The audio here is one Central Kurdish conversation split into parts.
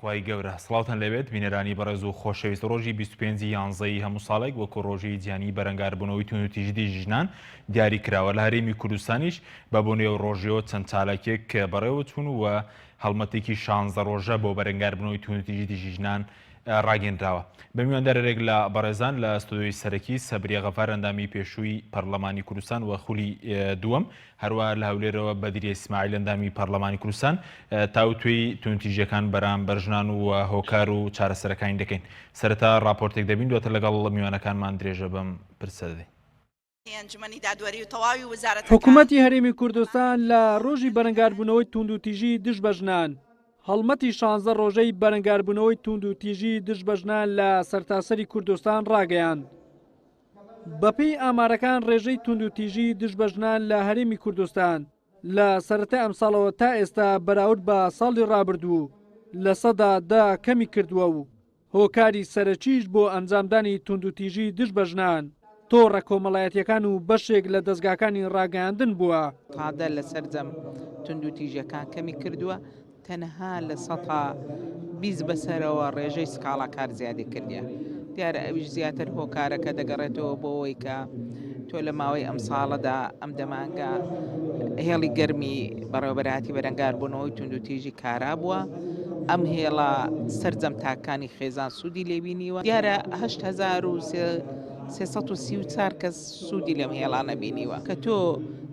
خوای گەورە سڵاوتان لەبێت بینەرانی بەڕێز و خۆشەویست ڕۆژی 25 یانزەی هەموو ساڵێک وەکو ڕۆژی جیهانی بەرەنگاربوونەوەی تون و تیژی ژنان دیاری کراوە لە هەرێمی کوردستانیش بە بۆ نێو ڕۆژیەوە چەند چالاکێک بەڕێوەچوون و هەڵمەتێکی 16 ڕۆژە بۆ بەرەنگاربوونەوەی تون و تیژی ژنان ڕاگەندراوە. بە میواندارێک لە بەڕێزان لە ستودیۆی سەرەکی سەبریە غەفار ئەندامی پێشووی پەرلەمانی کوردستان و خولی دووەم هەروە لە هەولێرەوە بەدری ئیسماعیل ئەندامی پەرلەمانی کوردستان تاوتوێی تونتیژەکان بەرامبەر ژنان و هۆکار و چارەسەرەکانی دەکەین. سەرەتا راپۆرتێک دەبین دواتر لەگەڵ میوانەکانمان درێژە بەم پرسە دەدەین. حکوومەتی هەرێمی کوردستان لە ڕۆژی بەرەنگاربوونەوەی توند و تیژی دژ بە ژنان هەڵمەتی 16 ڕۆژەی بەرەنگاربوونەوەی توند و تیژی دژ بە ژنان لە سەرتاسەری کوردستان ڕاگەیاند. بەپێی ئامارەکان ڕێژەی توند و تیژی دژ بە ژنان لە هەرێمی کوردستان لە سەرەتای ئەم ساڵەوە تا ئێستا بەراورد بە ساڵی ڕابردوو لە سەدا کەمی کردووە و هۆکاری سەرەکیش بۆ ئەنجامدانی توند و تیژی دژ بە ژنان تۆڕە کۆمەڵایەتیەکان و بەشێک لە دەستگاکانی ڕاگەیاندن بووە. تادە لە سەرجەم توند و تیژەکان کەمی کردووە تەنها لە 20 بەسەرەوە ڕێژەی سکاڵا کار زیادی کردیە. دیارە ئەویش زیاتر هۆکارەکە دەگەڕێتەوە بۆ ئەوەی کە تۆ لە ماوەی ئەم ساڵەدا ئەم دەمانگە هێڵی گەرمی بەڕێوەبەرهاتی بەرەنگاربوونەوەی تند و تیژی کارا بووە. ئەم هێڵە سەرجەم تاکانی خێزان سوودی لێبینیوە. دیارە 8334 کەس سوودی لەم هێڵانە بینیوە کە تۆ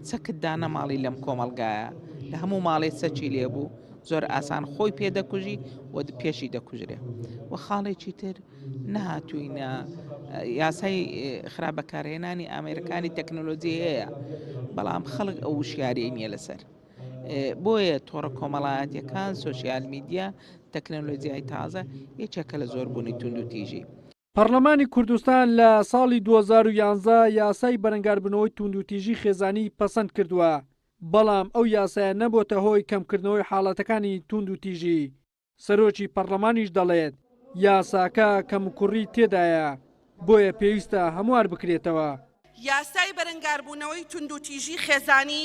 چەکت دانە ماڵی لەم کۆمەڵگایە لە هەموو ماڵی سەچی لێبوو زۆر ئاسان خۆی پێدەکوژی و پێشی دەکوژرێ و خاڵێکی تر نهاتووینە یاسای خراپبەکارهێنانی ئامریکانی تەکنۆلۆجی هەیە بەڵام خەڵک ئەو وشیارەی نییە لەسەر بۆیە تۆڕە کۆمەڵایەتیەکان سۆشیال میدیا تەکنۆلۆجیای تازە یەکێکە لە زۆربوونی تند و تیژی. پەرلەمانی کوردستان لە ساڵی 2011 یاسای بەرەنگاربوونەوەی تند و تیژی خێزانی پەسەند کردووە. بەڵام ئەو یاسایە نەبووتە هۆی کەمکردنەوەی حاڵەتەکانی تند و تیژی. سەرۆکی پەرلەمانیش دەڵێت یاساکە کەمکوڕی تێدایە بۆیە پێویستە هەموار بکرێتەوە. یاسای بەرەنگاربوونەوەی تند و تیژی خێزانی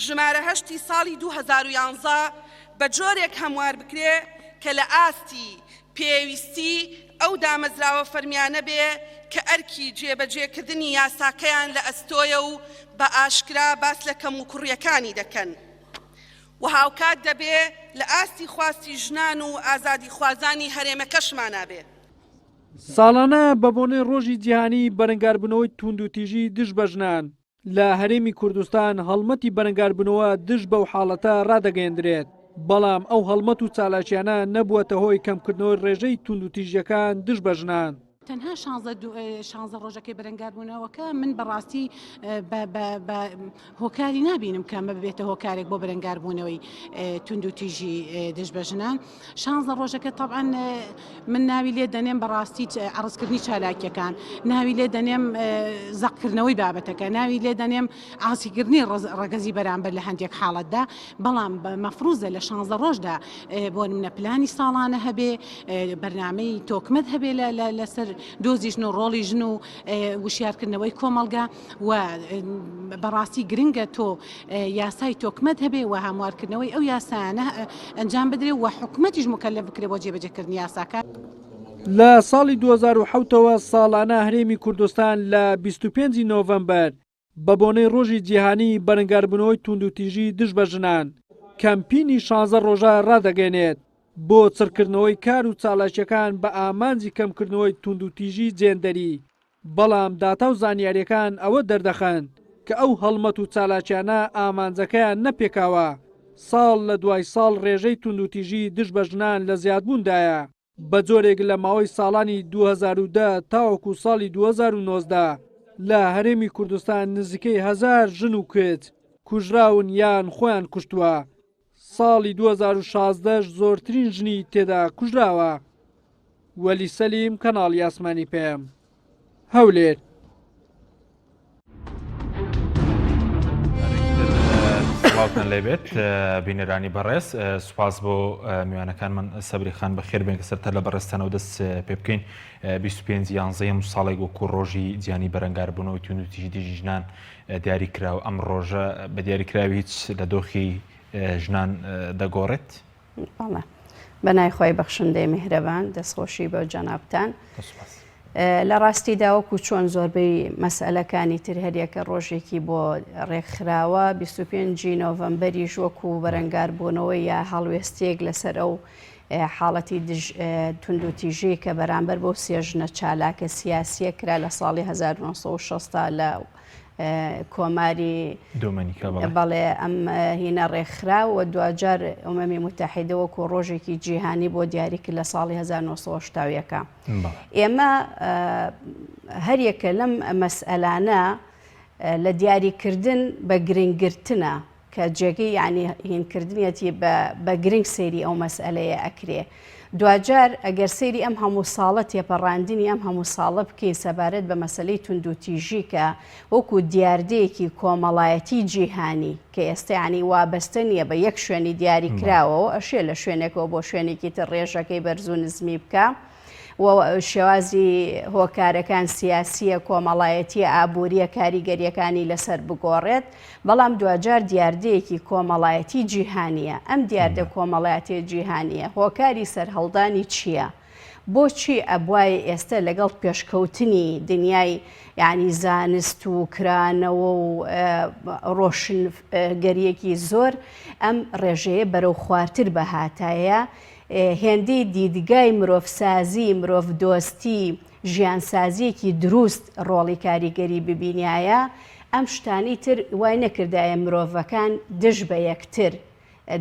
ژمارە 8 ساڵی 2011 بە جۆرێک هەموار بکرێ کە لە ئاستی پێویستی ئەو دامەزراوە فەرمیانە بێ کە ئەرکی جێبەجێکردنی یاساکەیان لە ئەستۆیە و بە ئاشکرا باس لە کەم و کوڕیەکانی دەکەن و هاوکات دەبێ لە ئاستی خواستی ژنان و ئازادی خوازانی هەرێمەکەشمانە بێ. ساڵانە بە بۆنەی ڕۆژی جیهانی بەرەنگاربوونەوەی تند و تیژی دژ بە ژنان لە هەرێمی کوردستان هەڵمەتی بەرەنگاربوونەوە دژ بەو حاڵەتە ڕادەگەیەندرێت. بەڵام ئەو هەڵمەت و چالاکیانە نەبووەتە هۆی کەمکردنەوەی ڕێژەی تند و تیژیەکان دژ بە ژنان. تەنها 16 ڕۆژەکەی بەرەنگاربوونەوەکە من بەڕاستی بە هۆکاری نبینم کە مە ببێتە هۆکارێک بۆ بەرەنگاربوونەوەی تند و تیژی دژ بە ژنان. 16 ڕۆژەکە طبعاً من ناوی لێ دەنێم بەڕاستی عرضکردنی چالاکیەکان، ناوی لێ دەنێم زەقکردنەوەی بابەتەکە، ناوی لێ دەنێم ئاسیکردنی ڕەگەزی بەرامبەر لە هەندێک حاڵەتدا. بەڵام مەفروزە لە 16 ڕۆژدا بۆ نمونە پلانی ساڵانە هەبێ، بەرنامەی تۆکمەت هەبێ لەسەر دۆزی ژن و ڕۆڵی ژن و وشیارکردنەوەی کۆمەڵگا و بەڕاستی گرنگە تۆ یاسای تۆکمەت هەبێ و هەموارکردنەوەی ئەو یاسانە ئەنجام بدرێ و حکوومەتیش مکەلەف بکرێ بۆ جێبەجێکردنی یاساکە. لە ساڵی 2007ەوە ساڵانە هەرێمی کوردستان لە 25 نۆڤەمبەر بە بۆنەی ڕۆژی جیهانی بەرەنگاربوونەوەی تند و تیژی دژ بە ژنان کەمپینی 16 ڕۆژە ڕادەگەێنێت بۆ چڕکردنەوەی کار و چالاکیەکان بە ئامانجی کەمکردنەوەی تند و تیژی جێندەری. بەڵام داتا و زانیاریەکان ئەوە دەردەخەن کە ئەو هەڵمەت و چالاکیانە ئامانجەکەیان نەپێکاوە. ساڵ لە دوای ساڵ ڕێژەی تند و تیژی دژ بە ژنان لە زیادبووندایە بە جۆرێک لە ماوەی ساڵانی 2010 تاوەکو ساڵی 2019 لە هەرێمی کوردستان نزیکەی 1000 ژن و کچ کوژراون یان خۆیان کوشتووە. ساڵی 2016 زۆرترین ژنی تێدا کوژراوە. وەلی سەلیم کەناڵی ئاسمانی پێم هەولێر. سڵاوتان لێبێت بینەرانی بەڕێز سوپاس بۆ میوانەکانمان سەبری خان بەخێر بێن کە سەرتا لە بەڕێستانەوە دەست پێ بکەین. 25 یانزەی هەموو ساڵێک وەکو ڕۆژی جیهانی بەرەنگاربوونەوەی تند و تیژی ژنان دیاری کراوە. ئەم ڕۆژە بە دیاریکراوی هیچ لە دۆخی ژنان دەگۆڕێت؟ بەنای خۆی بەخشندەی میهرەبان دەستخۆشی بە جەنابتان لە ڕاستیدا وەکو چۆن زۆربەی مەسئلەکانی تر هەریەکە ڕۆژێکی بۆ ڕێکخراوە 25 نۆڤەمبەریش وەکو بەرەنگاربوونەوەی یا هەڵوێستێک لەسەر ئەو حاڵەتی توندوتیژەی کە بەرامبەر بۆ سێژنە چالاکە سیاسیە کرا لە ساڵی 1960 لە کۆماری بەڵێ ئەم هینە ڕێکخرا و دوجار ئەمەمی متحیدە وەکو ڕۆژێکی جیهانی بۆ دیاریکرد لە ساڵی 1970 ئێمە هەریەکە لەم مەسئلانە لە دیاریکردن بە گرنگگرتنە کە جێگەی یعنی هینکردنیەتی بە گرنگ سەیری ئەو مەسئلەیە ئەکرێ. دوجار ئەگەر سەیری ئەم هەموو ساڵە تێپەڕاندنی ئەم هەموو ساڵە بکەی سەبارەت بە مەسلەی توندوتیژی کە وەکو دیاردەیەکی کۆمەڵایەتی جیهانی کە ئێستا ینی وابەستە نییە بە یەک شوێنی دیاری کراوەوە ئەشێ لە شوێنێکەوە بۆ شوێنێکی تر ڕێژەکەی بەرزوو نزمی بکە و شێوازی هۆکارەکان سیاسیە کۆمەڵایەتی ئابوووریە کاریگەریەکانی لەسەر بگۆڕێت بەڵام دوجار دیاردەیەکی کۆمەڵایەتی جیهانیە ئەم دیاردە کۆمەڵایەتی جیهانیە هۆکاری سەرهەڵدانی چییە؟ بۆچی ئەبوای ئێستا لەگەڵ پێشکەوتنی دنیای یعنی زانست و کرانەوە و ڕۆشنگەریەکی زۆر ئەم ڕێژەیە بەرەو خواردتر بەهاتایە هێندەی دیدگای مرۆڤسازی مرۆڤ دۆستی ژیانسازیەکی دروست ڕۆڵی کاریگەری ببینایە ئەم شتانی تر وای نەکردایە مرۆڤەکان دژ بە یەکتر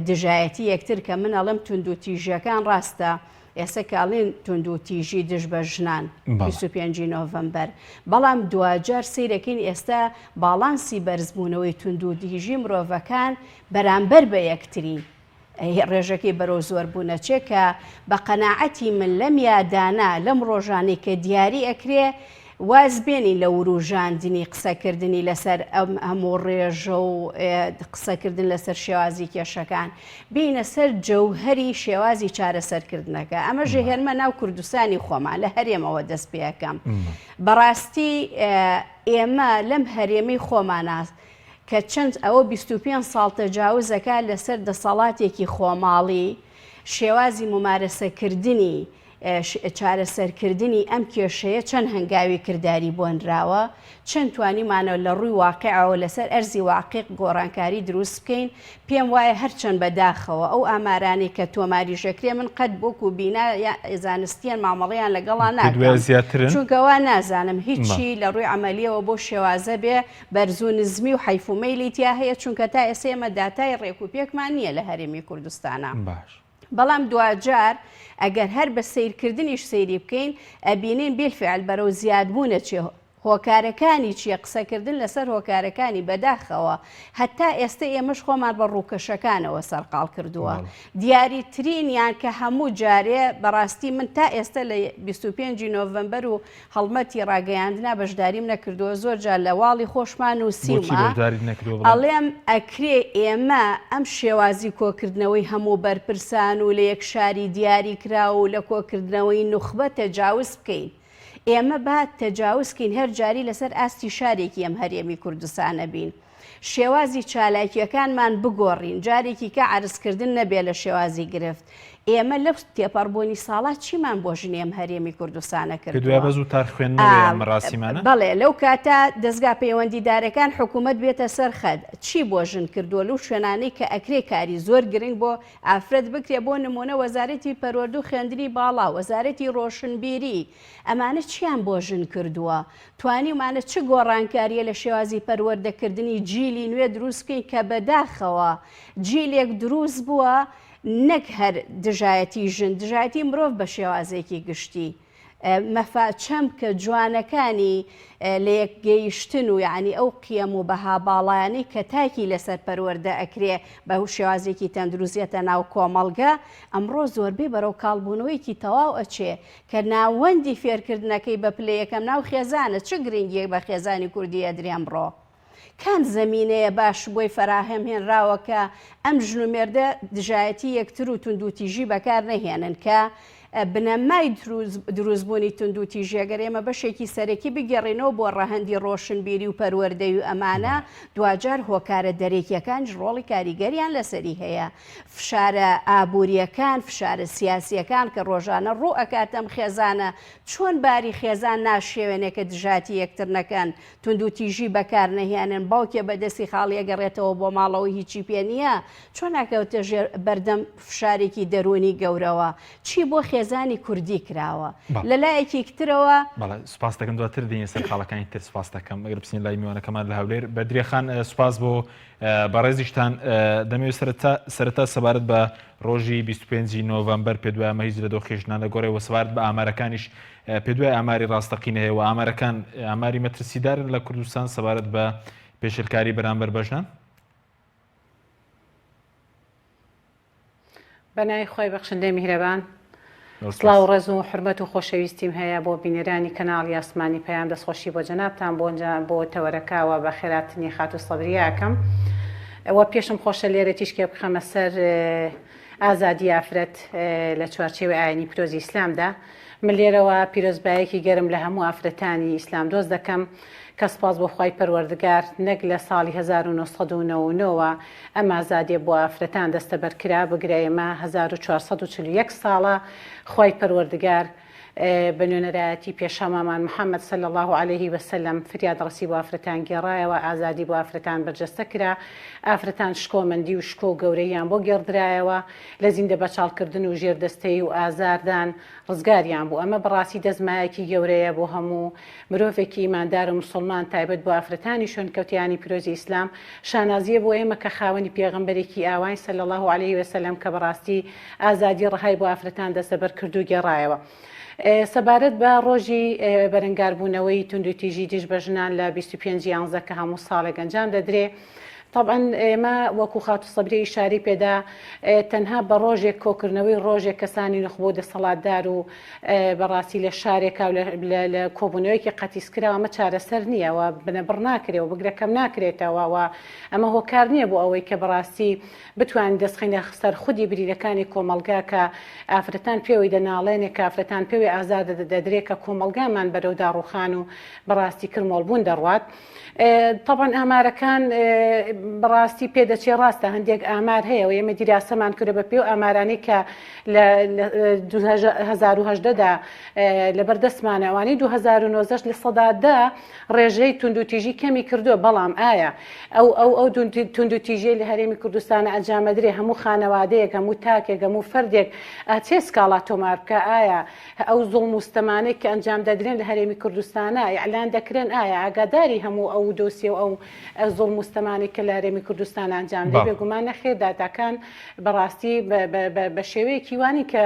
دژایەتی یەکتر کە من ئەڵم توندوتیژەکان ڕاستە ئێستا کاڵین توندوتیژی دژ بە ژنان 25 نۆڤەمبەر بەڵام دوجار سیرەکەین ئێستا باڵانسی بەرزبوونەوەی توندوتیژی مرۆڤەکان بەرامبەر بە یەکتری ڕێژەکەی بەرەو زۆر بوونەچێ کە بە قەناعەتی من لەم یادانە لەم ڕۆژانەی کە دیاری ئەکرێ وازبێنی لە وروژاندنی قسەکردنی لەسەر ئەم هەموو ڕێژە و قسەکردن لەسەر شێوازی کێشەکان بینە سەر جەوهەری شێوازی چارەسەرکردنەکە ئەمە ژێهێرمە ناو کوردستانی خۆمان لە هەرێمەوە دەست پێەکەم بەڕاستی ئێمە لەم هەرێمەی خۆمانە کە چەند ئەوە 25 ساڵ تەجاوزەکە لەسەر دەسەڵاتێکی خۆماڵی شێوازی ممارەسەکردنی چارەسەرکردنی ئەم کێشەیە چەند هەنگاوی کردداری بۆنراوە چەند توانیمانەوە لە ڕووی واقعەوە لەسەر ئەرزی واقع گۆڕانکاری دروست بکەین پێم وایە هەرچەند بەداخەوە ئەو ئامارانی کە تۆماریژەکرێ من قەت بۆکو بینا زانستیان مامەڵیان لەگەڵان ناکەم چونکەوا نازانم هیچی لە ڕووی عملیەوە بۆ شێوازە بێ بەرزوو نزمی و حیفومەیلی تیا هەیە چونکە تا ئێسێمە داتای ڕێکوپێکمان نییە لە هەرێمی کوردستانە بەڵام دوجار ئەگەر هەر بە سیرکردنیش سەیری بکەین ئەبینین بیلفعل بەرەو زیادبوونە چێ هۆکارەکانی چیە قسەکردن لەسەر هۆکارەکانی بەداخەوە هەتا ئێستا ئێمەش خۆمان بە ڕووکەشەکانەوە سەرقاڵ کردووە دیاریترینیان کە هەموو جارێ بەڕاستی من تا ئێستا لە 25 نۆڤەمبەر و هەڵمەتی ڕاگەیاندنا بەشداریم نەکردووە زۆر جار لە واڵی خۆشمان و سیمە ئەڵێم ئەکرێ ئێمە ئەم شێوازی کۆکردنەوەی هەموو بەرپرسان و لە یەک شاری دیاری کرا و لە کۆکردنەوەی نوخبە تەجاوز بکەین ئێمە با تەجاوزکەین هەر جاری لەسەر ئاستی شارێکی ئەم هەرێمی کوردستانە بین شێوازی چالاکیەکانمان بگۆڕین جارێکی کە عرضکردن نەبێ لە شێوازی گرفت ئێمە لەو تێپەڕبوونی ساڵات چیمان بۆ ژنێ ئەم هەرێمی کوردستانە کردووە بەڵێ لەو کاتە دەستگا پەیوەندیدارەکان حکوومەت بێتە سەر خەد چی بۆ ژن کردووە لەو شوێنانەی کە ئەکرێ کاری زۆر گرنگ بۆ ئافرەت بکرێ بۆ نمونە وەزارەتی پەروەردە و خوێندنی باڵا وەزارەتی ڕۆشنبیری ئەمانە چیان بۆ ژن کردووە توانیمانە چ گۆڕانکاریە لە شێوازی پەروەردەکردنی جیلی نوێ دروست بکەین کە بەداخەوە جیلێک دروست بووە نەک هەر دژایەتی ژن دژایەتی مرۆڤ بە شێوازێکی گشتی مەفاچەم کە جوانەکانی لە یەکگەیشتن و یعنی ئەو قیەم و بەها باڵایانی کە تاکی لەسەر پەروەردە ئەکرێ بە شێوازێکی تەندروستیەتە ناو کۆمەڵگە ئەمڕۆ زۆربەی بەرەو کاڵبوونەوەیکی تەواو ئەچێ کە ناوەندی فێرکردنەکەی بە پلەیەکەم ناو خێزانە چ گرنگیەک بە خێزانی کوردی ئەدرێ ئەمڕۆ کان زمینەیە باش بۆی فەراهەم هێنراوە کە ئەم ژن و مێردە دژایەتی یەکتر و توندوتیژی بەکار نەهێنن کە بنەمای دروستبوونی تونند و تیژێگەر ئێمە بەشێکی سەرەکی بگەڕێنەوە بۆ ڕەهەندی ڕۆشنبیری و پەروەردەی و ئەمانە دوجار هۆکارە دەرێکیەکان ڕۆڵی کاریگەریان لەسەری هەیە فشارە ئابوووریەکان فشارە سیاسیەکان کە ڕۆژانە ڕوو ئەکاتەم خێزانە چۆن باری خێزان ناشێوێنێکە دژاتی یەکتر نەکەن تونند و تیژی بەکار نەهێنن باوکێ بەدەستی خاڵیە گەڕێتەوە بۆ ماڵەوەی هیچی پێ نییە چۆن ناکەوتە ژێر بەردەم فشارێکی دەرونی گەورەوە چی بۆ خێزانی کوردی کراوە لەلایەکی کترەوە سوپاس دەکەم دواتر دێنێ سەر خاڵەکانی تر سوپاس دەکەم ئەگەر بچین لای میوانەکەمان لە هەولێر بەدرێخان سوپاس بۆ بەڕێزیشتان دەمەوێت سەرەتا سەبارەت بە ڕۆژی 25 نۆڤەمبەر پێدوای ئەمە هیچ لە دۆخێژنان لەگۆڕێەوە سەبارەت بە ئامارەکانیش پێدوای ئاماری ڕاستەقینە هەیە و ئامارەکان ئاماری مەترسیدارن لە کوردستان سەبارەت بە پێشێلکاری بەرامبەر بەژنان بەنای خۆی بەخشندەی میهرەبان سڵاو ڕێز و حرمەت و خۆشەویستیم هەیە بۆ بینەرانی کەناڵی ئاسمانی پەیام دەستخۆشی بۆ جەنابتان بۆ تەوەرەکاوە بە خێراتنی خات و سەبریاکەم ئەوە پێشم خۆشە لێرە تیشکێ بخەمە سەر ئازادی ئافرەت لە چوارچێوەی ئاینی پیرۆزی ئیسلامدا من لێرەوە پیرۆزبایەکی گەرم لە هەموو ئافرەتانی ئیسلام دۆست دەکەم کە سپاس بۆ خوای پەروەردگار نەک لە ساڵی 1990ەوە ئەم ئازادیە بۆ ئافرەتان دەستەبەرکرا بگرێمە 1441 ساڵە خوای پەروەردگار بە نوێنەرایەتی پێشەمامان محەممەد صلی الله عليه وسلم فریاد ڕسی بۆ ئافرەتان گێڕایەوە ئازادی بۆ ئافرەتان بەرجەستە کرا ئافرەتان شکۆمەندی و شکۆ گەورەیان بۆ گێڕدرایەوە لە زیندە بەچاڵکردن و ژێردەستەی و ئازاردان ڕزگاریان بوو ئەمە بەڕاستی دەزمایەکی گەورەیە بۆ هەموو مرۆڤێکی ئیماندار و مسلمان تایبەت بۆ ئافرەتانی شوێنکەوتیانی پیرۆزی ئیسلام شانازیە بۆ ئێمە کە خاوەنی پێغەمبەرێکی ئاوای صلی الله عليه وسلم کە بەڕاستی ئازادی ڕەهای بۆ ئافرەتان دەستەبەر کرد و گێڕایەوە سەبارەت بە ڕۆژی بەرەنگاربوونەوەی تونند و تیژی دژ بە ژنان لە 25 یانزە کە هەموو ساڵێک ئەنجام دەدرێ طبعاً ئێمە وەکو خات و سەبری ئیشاری پێدا تەنها بە ڕۆژێک کۆکردنەوەی ڕۆژێک کەسانی نخبوو دەسەڵاتدار و بەڕاستی لە شارێکا لە کۆبوونەوەیکی قەتیسکراوە ئەمە چارەسەر نییە و بنەبڕ ناکرێت و بگرەکەم ناکرێتەوە ئەمە هۆکار نییە بۆ ئەوەی کە بەڕاستی بتوانین دەستخینە سەر خودی بریلەکانی کۆمەلگا کە ئافرەتان پێوەی دەناڵێنێک کە ئافرەتان پێوەی ئازاد دەدرێت کە کۆمەلگامان بەرەودا ڕوخان و بەڕاستی کرمۆڵبوون دەڕوات طبعاً ئامارەکان بەڕاستی پێدەچێ ڕاستە هەندێک ئامار هەیە و ئێمە دیراسەمان کردە بە پێ و ئامارانی کە لە 2010دا لەبەردەستمانە ئەوانەی 2009 لە سەدادا ڕێژەی تونند و تیژی کەمی کردووە بەڵام ئایا ئەو تونند و تیژەی لە هەرێمی کوردستانە ئەنجامەدرێ هەموو خانەوادەیەک هەموو تاکێک هەموو فەردێک چێ سکاڵا تۆمار بکە ئایا ئەو زوڵم و ستەمانەی کە ئەنجام دەدرێن لە هەرێمی کوردستانە ئیعلان دەکرێن ئایا ئاگاداری هەموو ئەو دۆسیە و ئەو زوڵم و ستەمانێک کە لە هەرێمی کوردستان ئەنجام دەدرێت بێگومان نەخێر داتاکان بەڕاستی بە شێوەیەکی وانی کە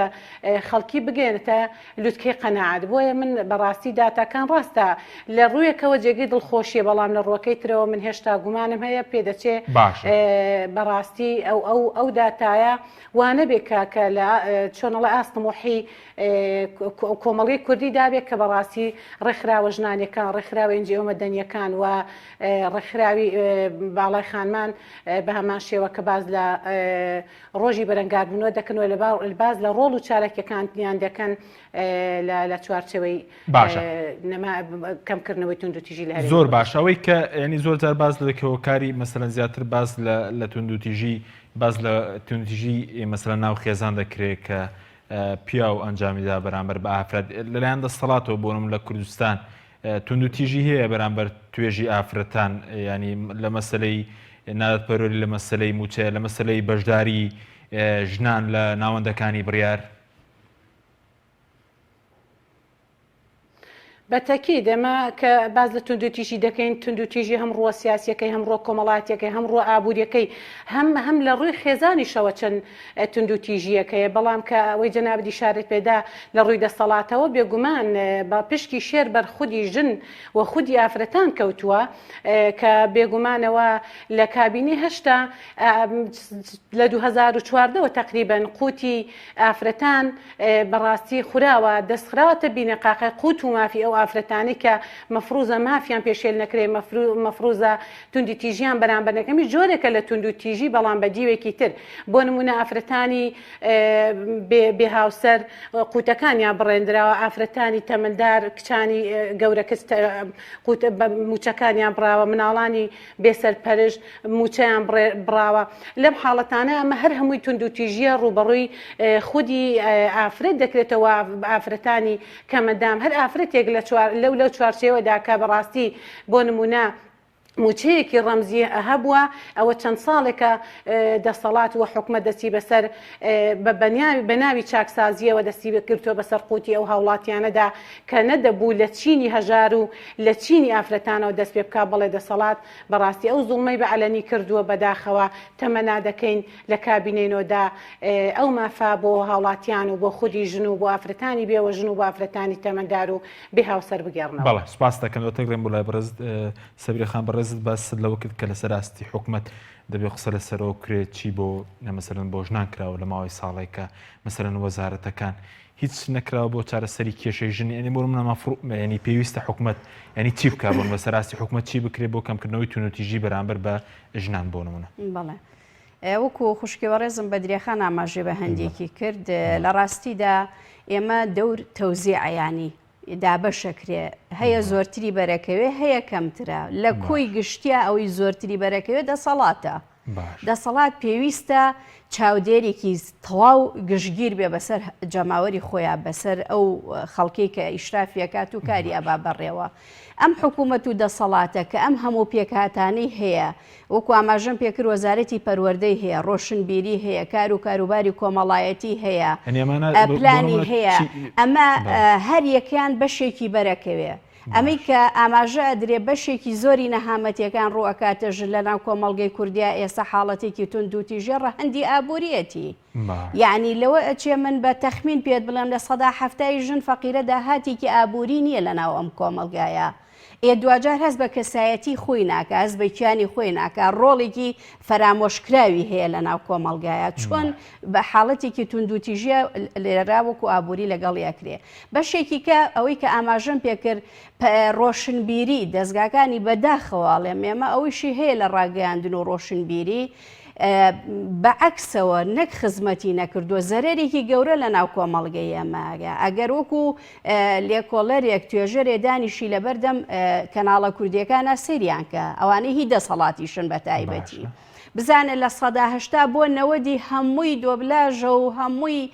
خەڵکی بگەێنێتە لوتکەی قەناعەت بۆیە من بەڕاستی داتاکان ڕاستە لە ڕوویەکەوە جێگەی دڵخۆشیە بەڵام لە ڕووەکەی ترەوە من هێشتا گومانم هەیە پێدەچێ بەڕاستی ئەو داتایە وانە بێت کە لە چۆنەڵە ئاستمۆحی کۆمەڵی کوردی دابێت کە بەڕاستی ڕێکخراوە ژنانەکان ڕێکخراوە ئەنجیۆ مەدەنیەکان و ڕێکخراوی باڵای خانمان بە هەمان شێوە کە باز لە ڕۆژی بەرەنگاربوونەوە دەکەنەوە لە باز لە ڕۆڵ و چارەکیەکانیان دەکەن لە چوارچەوەی کەمکردنەوەی تونند و تیژی لە زۆر باش ئەوەی کە ینی زۆر جار باز لەکەوەکاری مەسەلەن زیاتر باز لە تونند و تیژی باز لە تونند و تیژی مەسەلەن ناو خێزان دەکرێت کە پیا و ئەنجامیدا بەرامبەر بە ئافرەت لەلایەن دەسەڵاتەوە بۆنم لە کوردستان تونند و تیژی هەیە بەرامبەر توێژی ئافرەتان ینی لە مەسلەی نادەتپەروەری لە مەسلەی موچە لە مەسلەی بەشداری ژنان لە ناوەندەکانی بڕیار بەتەکی دەمە کە باز لە تونند و تیژی دەکەین تونند و تیژی هەم ڕووە سیاسیەکەی هەم ڕۆ کۆمەڵاتیەکەی هەم ڕۆ ئابوووریەکەی هەم لە ڕووی خێزانیشەوە چەند تونند و تیژیەکەیە بەڵام کە ئەوەی جەنابی شارێت پێدا لە ڕووی دەسەڵاتەوە بێگومان بە پشکی شێر بەر خودی ژن و خودی ئافرەتان کەوتووە کە بێگومانەوە لە کابینی هەشتا لە 2014ەوە تقریبن قوتی ئافرەتان بەڕاستی خوراوە دەستخراوەتە بینەقاقی قوت و مافی ئەو ئەو ئافرەتانی کە مەفروزە مافیان پێشێل نەکرێ مەفروزە توندی تیژیان بەرامبەر نەکەمی جۆرێکە لە تونند و تیژی بەڵام بە دیوێکی تر بۆ نمونە ئافرەتانی بێهاوسەر قوتەکانیان بڕێندراوە ئافرەتانی تەمەندار کچانی گەورەکەس موچەکانیان بڕاوە مناڵانی بێسەرپەرش موچەیان بڕاوە لەم حاڵەتانە ئەمە هەر هەمووی تونند و تیژیە ڕوبەڕووی خودی ئافرەت دەکرێتەوە ئافرەتانی کەمەدام هەر ئافرەتێک لەو چوارچێوەدا کە بەڕاستی بۆ نمونە موچەیەکی ڕەمزی هەبووە ئەوە چەند ساڵێکە دەسەڵات وە حکومە دەستی بەسەر بە ناوی چاکسازیەوە دەستی کردووە بەسەر قوتی ئەو هاوڵاتیانەدا کە نەدەبوو لە چینی هەژار و لە چینی ئافرەتانەوە دەست پێ بکە بڵێ دەسەڵات بەڕاستی ئەو زوڵمەی بە عەلەنی کردووە بەداخەوە تەمەنا دەکەین لە کابینەینەوەدا ئەو مافا بۆ هاوڵاتیان و بۆ خودی ژن و بۆ ئافرەتانی بێوە ژن و بۆ ئافرەتانی تەمەندار و بێ هاوسەر بگەڕنەوە. بەڵێ سپاس دەکەم دۆتەگرێن بۆ لای بەڕێز سەبیرە خان بەڕێز باس لەوە کرد کە لەسەر راستی حکومەت دەبێ قسە لەسەرەوە کرێت چی بۆ نەمەسەرن بۆ ژنان کراوە لە ماوەی ساڵێکە مەسەرەن وەزارەتەکان هیچ نەکراوە بۆ چارەسەری کێشەی ژنی ئەنی بۆ منە ینی پێویستە حکومەت ینی چی بکە بۆن بەسەر راستی حکومەت چی بکرێت بۆ کەمکردنەوەی تونند و تیژی بەرامبەر بە ژنان بۆ نمونە. بەڵێ وەکو خوشکیوە ڕێزم بەدرێخان ئاماژێ بە هەندێکی کرد لە ڕاستیدا ئێمە دەور تەوزیعیانی دابەشەکرێ هەیە زۆرتری بەرەکەوێ هەیە کەمترە لە کۆی گشتیا ئەوەی زۆرتری بەرەکەوێ دەسەڵاتە دەسەڵات پێویستە چاودێرێکی تەواو گشتگیر بێ بەسەر جەماوەری خۆیان بەسەر ئەو خەڵکەی کە ئیشرافیەکات و کاری ئەبا بەڕێوە ئەم حکوومەت و دەسەڵاتە کە ئەم هەموو پێکهاتانەی هەیە وەکو ئاماژەم پێکرد وەزارەتی پەروەردەی هەیە ڕۆشنبیری هەیە کار و کاروباری کۆمەڵایەتی هەیە پلانی هەیە ئەمە هەر یەکیان بەشێکی بەرەکەوێ ئەمەی کە ئاماژە ئەدرێ بەشێکی زۆری نەهامەتیەکان ڕوئەکاتە ژن لەناو کۆمەڵگەی کوردیا ئێستا حاڵەتێکی تونند و تیژە ڕەهەندی ئابوووریەتی یعنی لەوە ئەچێ من بە تەخمین پێت بڵێم لە سەدا هەفتای ژن فەقیرە داهاتێکی ئابووری نییە لەناو ئەم کۆمەڵگایە دوجار هەست بە کەسایەتی خۆی ناکە هەست بە کیانی خۆی ناکە ڕۆڵێکی فەرامۆشکراوی هەیە لەناو کۆمەڵگایە چۆن بە حاڵەتێکی تونند و تیژە لێرا وەکو ئابووری لەگەڵ یەکرێ بەشێکی کە ئەوەی کە ئاماژەم پێکرد ڕۆشنبیری دەستگاکانی بەداخەواڵێ ئێمە ئەویشی هەیە لە ڕاگەیاندن و ڕۆشنبیری بەعکسەوە نەک خزمەتی نەکردووە زەرێکی گەورە لە ناو کۆمەڵگەی ئەماگە ئەگەر وەکو لێکۆڵەرێک توێژەرێ دانیشی لەبەردەم کەناڵە کوردیەکانە سریان کە ئەوانەی هی دەسەڵاتیشن بە تایبەتی بزانە لە سەدا هەشتا بۆ نەوەدی هەمووی دۆبلاژە و هەمووی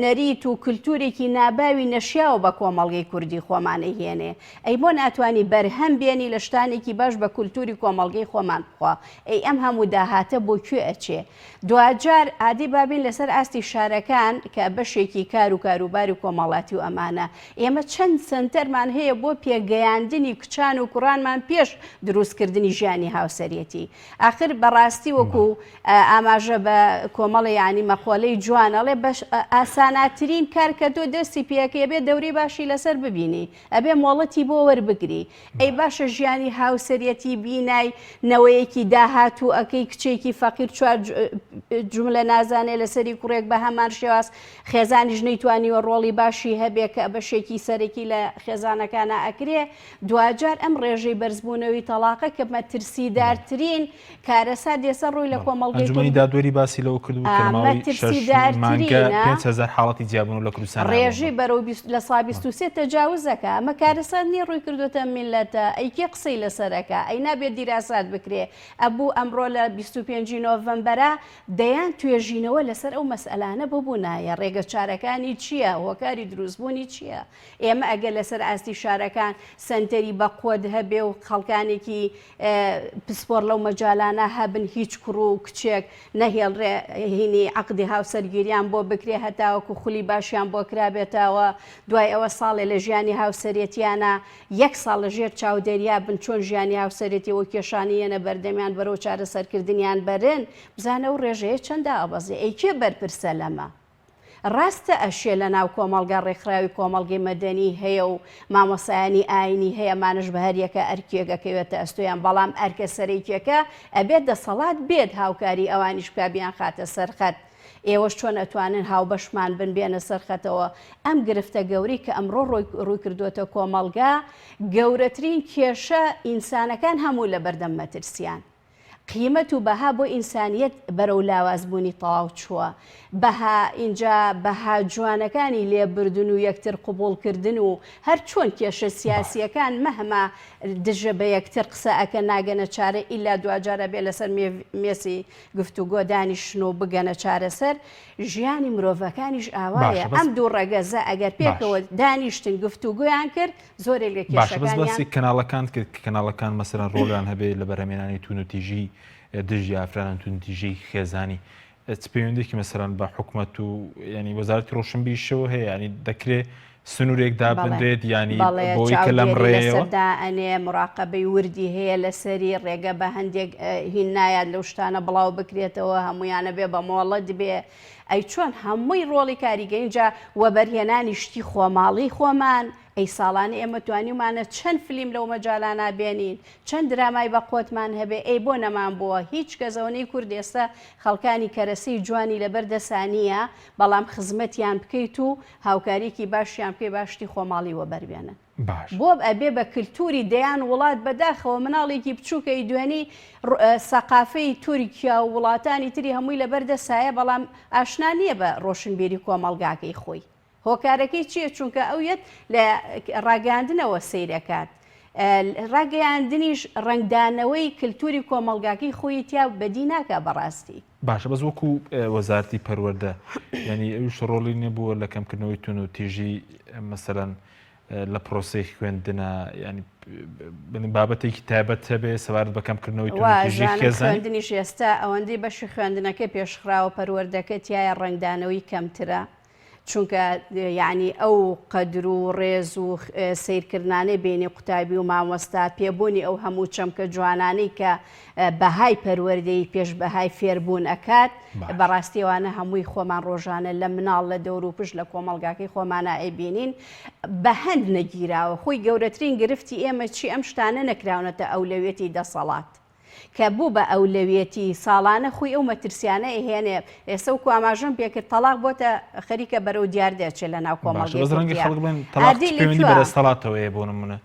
نەریت و کللتورێکی ناباوی نەشیاوە بە کۆمەڵگەی کوردی خۆمانە هێنێ ئەی بۆ ناتوانانی بەرهەم بێنی لە شتانێکی باش بە کولتوری کۆمەڵگەی خۆمان بخوا ئەی ئەم هەموو داهاتە بۆ کوێ ئەچێ دوجار عادی بابین لەسەر ئاستی شارەکان کە بەشێکی کار و کاروباری کۆمەڵاتی و ئەمانە ئێمە چەند سنتەرمان هەیە بۆ پێگەیاندنی کچان و کوڕانمان پێش دروستکردنی ژیانی هاوسەرەتی آخر بەڕاستی وەکو ئاماژە بە کۆمەڵی ینی مەقۆلەی جوانەڵێ بەش ئاساناترین کار کە تۆ دەستی پێکێ بێ دەوری باشی لەسەر ببینی ئەبێ مۆڵەتی بۆ وەربگری ئەی باشە ژیانی هاوسەرەتی بینای نەوەیەکی داهات و ئەەکەی کچێکی فەقیر چوار جملە نازانێ لەسەری کوڕێک بە هەمان شێواز خێزانیش نەیتوانیوە ڕۆڵی باشی هەبێ کە بەشێکی سەرەکی لە خێزانەکانە ئەکرێ دوجار ئەم ڕێژەی بەرزبوونەوەی تەلاقە کە مەترسیدارترین کارەسا دێسە ڕووی لە کۆمەڵگەی دادوەری باسی لەوە کردو حاڵەتی جیابوون لە کوردستان ڕێژەی بەرەو لە سا 23 تەجاوزەکە ئەمە کارەسات نیە ڕووی کردوتە میلەتە ئەیکێ قسەی لەسەرەکە ئەی نابێت دیراسات بکرێ ئەبوو ئەمڕۆ لە 25 نۆڤەمبەرە دەیان توێژینەوە لەسەر ئەو مەسئلانە ببوونایە ڕێگە چارەکانی چییە هۆکاری دروستبوونی چییە ئێمە ئەگەر لەسەر ئاستی شارەکان سنتەری بەقۆد هەبێ و خەڵکانێکی پسپۆر لەو مەجالانە هەبن هیچ کوڕ و کچێک نەهێڵڕێ هینی عەقدی هاوسەرگیریان بۆ بکرێ هەتاوەکو خولی باشیان بۆ کرابێتەوە دوای ئەوە ساڵێ لە ژیانی هاوسەرەتیانە یەک ساڵ لە ژێر چاودێریا بن چۆن ژیانی هاوسەرەتی و کێشانیەنە بەردەمیان بەرەو چارەسەرکردنیان بەرن بزانە و ڕێژەیە چەندە ئەبەزێ ئەیکێ بەرپرسە لەمە ڕاستە ئەشێ لە ناو کۆمەڵگا ڕێکخراوی کۆمەڵگەی مەدەنی هەیە و مامۆسایانی ئاینی هەیە مانش بە هەریەکە ئەرکێگەکەوێتە ئەستۆیان بەڵام ئەرکە سەرەکیەکە ئەبێت دەسەڵات بێت هاوکاری ئەوانیش کابیان خاتە سەرخەت ئێوەش چۆن ئەتوانن هاوبەشمان بن بێنە سەرخەتەوە ئەم گرفتە گەوری کە ئەمڕۆ ڕووی کردوتە کۆمەڵگا گەورەترین کێشە ئینسانەکان هەموو لە بەردەم مەترسیان قیمەت و بەها بۆ ئینسانیەت بەرەو لاوازبوونی تەواو چووە بەها اینجا بەها جوانەکانی لێبردن و یەکتر قوبوڵکردن و هەر چۆن کێشە سیاسیەکان مەهما دژە بە یەکتر قسە ئەکە ناگەنە چارە ئیلا دوجارە بێ لەسەر مێسی گفتوگۆ دانیشن و بگەنە چارەسەر ژیانی مرۆڤەکانیش ئاوایە ئەم دوو ڕەگەزە ئەگەر پێکەوە دانیشتن گفتوگویان کرد زۆرێک لە کێشەکانیان کەناڵەکان کرد کەناڵەکان مەسەرەن ڕۆڵیان هەبێ لە بەرهەمێنانی تونوتیژی دژی ئافرانان تونتیژەی خێزانی پەیوەندێکی مەسەرەن بە حکومەت و ینی وەزارەتی ڕۆشنبیریشەوە هەیە ینی دەکرێت سنوورێک دابدرێت ینی بۆی کە لەم ڕێەوەدا ئەنێ مراقبەی وردی هەیە لەسەری ڕێگە بە هەندێک هین نایاد لەو شتانە بڵاو بکرێتەوە هەمویانە بێ بە مۆڵەت دەبێ ئەی چۆن هەمووی ڕۆڵی کاریگەینجا وەبەرهێنانی شتی خۆماڵی خۆمان ئەی ساڵانە ئێمە توانیمانە چەند فلیم لەو مەجاالانە بێنین چەند درامای بە قۆتمان هەبێ ئەی بۆ نەمان بووە هیچ کەزەونەی کورد ئێستا خەڵکانی کەرەسەی جوانی لەبەردەسانیە بەڵام خزمەتیان بکەیت و هاوکاریکی باشیان پێی باشتی خۆماڵی وەبەربێنن بۆ ئەبێ بە کللتوری دەیان وڵات بەداخەوە مناڵێکی بچووکەی دوێنی سەقافەی تورکیا و وڵاتانی تری هەمووی لەبەردەسایە بەڵام ئاشنا نییە بە ڕۆشنبیری کۆمەڵگاکەی خۆی هۆکارەکەی چییە چونکە ئەویت لە ڕاگەاندنەوە سیرەکات ڕاگەیاندنیش ڕنگدانەوەی کللتوری کۆمەڵگاکەی خۆی تیا بەدی ناکە بەڕاستی باشە بەس وەکو وەزارەتی پەروەردە ینی ئەوش ڕۆڵی نەبووە لە کەمکردنەوەی تون و تیژی مەسەرەن لە پرۆسی خوێندنە ینی بابەتێکی تایبەت هەبێ سەبارەت بە کەمکردنەوەی تون و تیژی خوێندنیش ئێستا ئەوەندەی بەشی خوێندنەکە پێشخراوە پەروەردەکە تایە ڕنگدانەوەی کەمترە چونکە یعنی ئەو قەدر و ڕێز و سیرکردانەی بینی قوتابی و مامۆستا پێبوونی ئەو هەموو چەمکە جوانانەی کە بەهای پەروەردەی پێش بەهای فێربوون ئەکات بەڕاستیوانە هەمووی خۆمان ڕۆژانە لە مناڵ لە دەور و پشت لە کۆمەڵگاکەی خۆمانە ئەیبینین بە هەند نەگیراوە خۆی گەورەترین گرفتی ئێمە چی ئەم شتانە نەکراونەتە ئەولەوێتی دەسەڵات کە بوو بە ئەولەویەتی ساڵانە خۆی ئەو مەترسیانە ئەهێنێ ئێستا و ئاماژەم پێکرد تەلاق بۆتە خەریکە بەرەو دیاردێچێت لە ناو کۆمەڵگەڵاتەوەی بۆ نمونە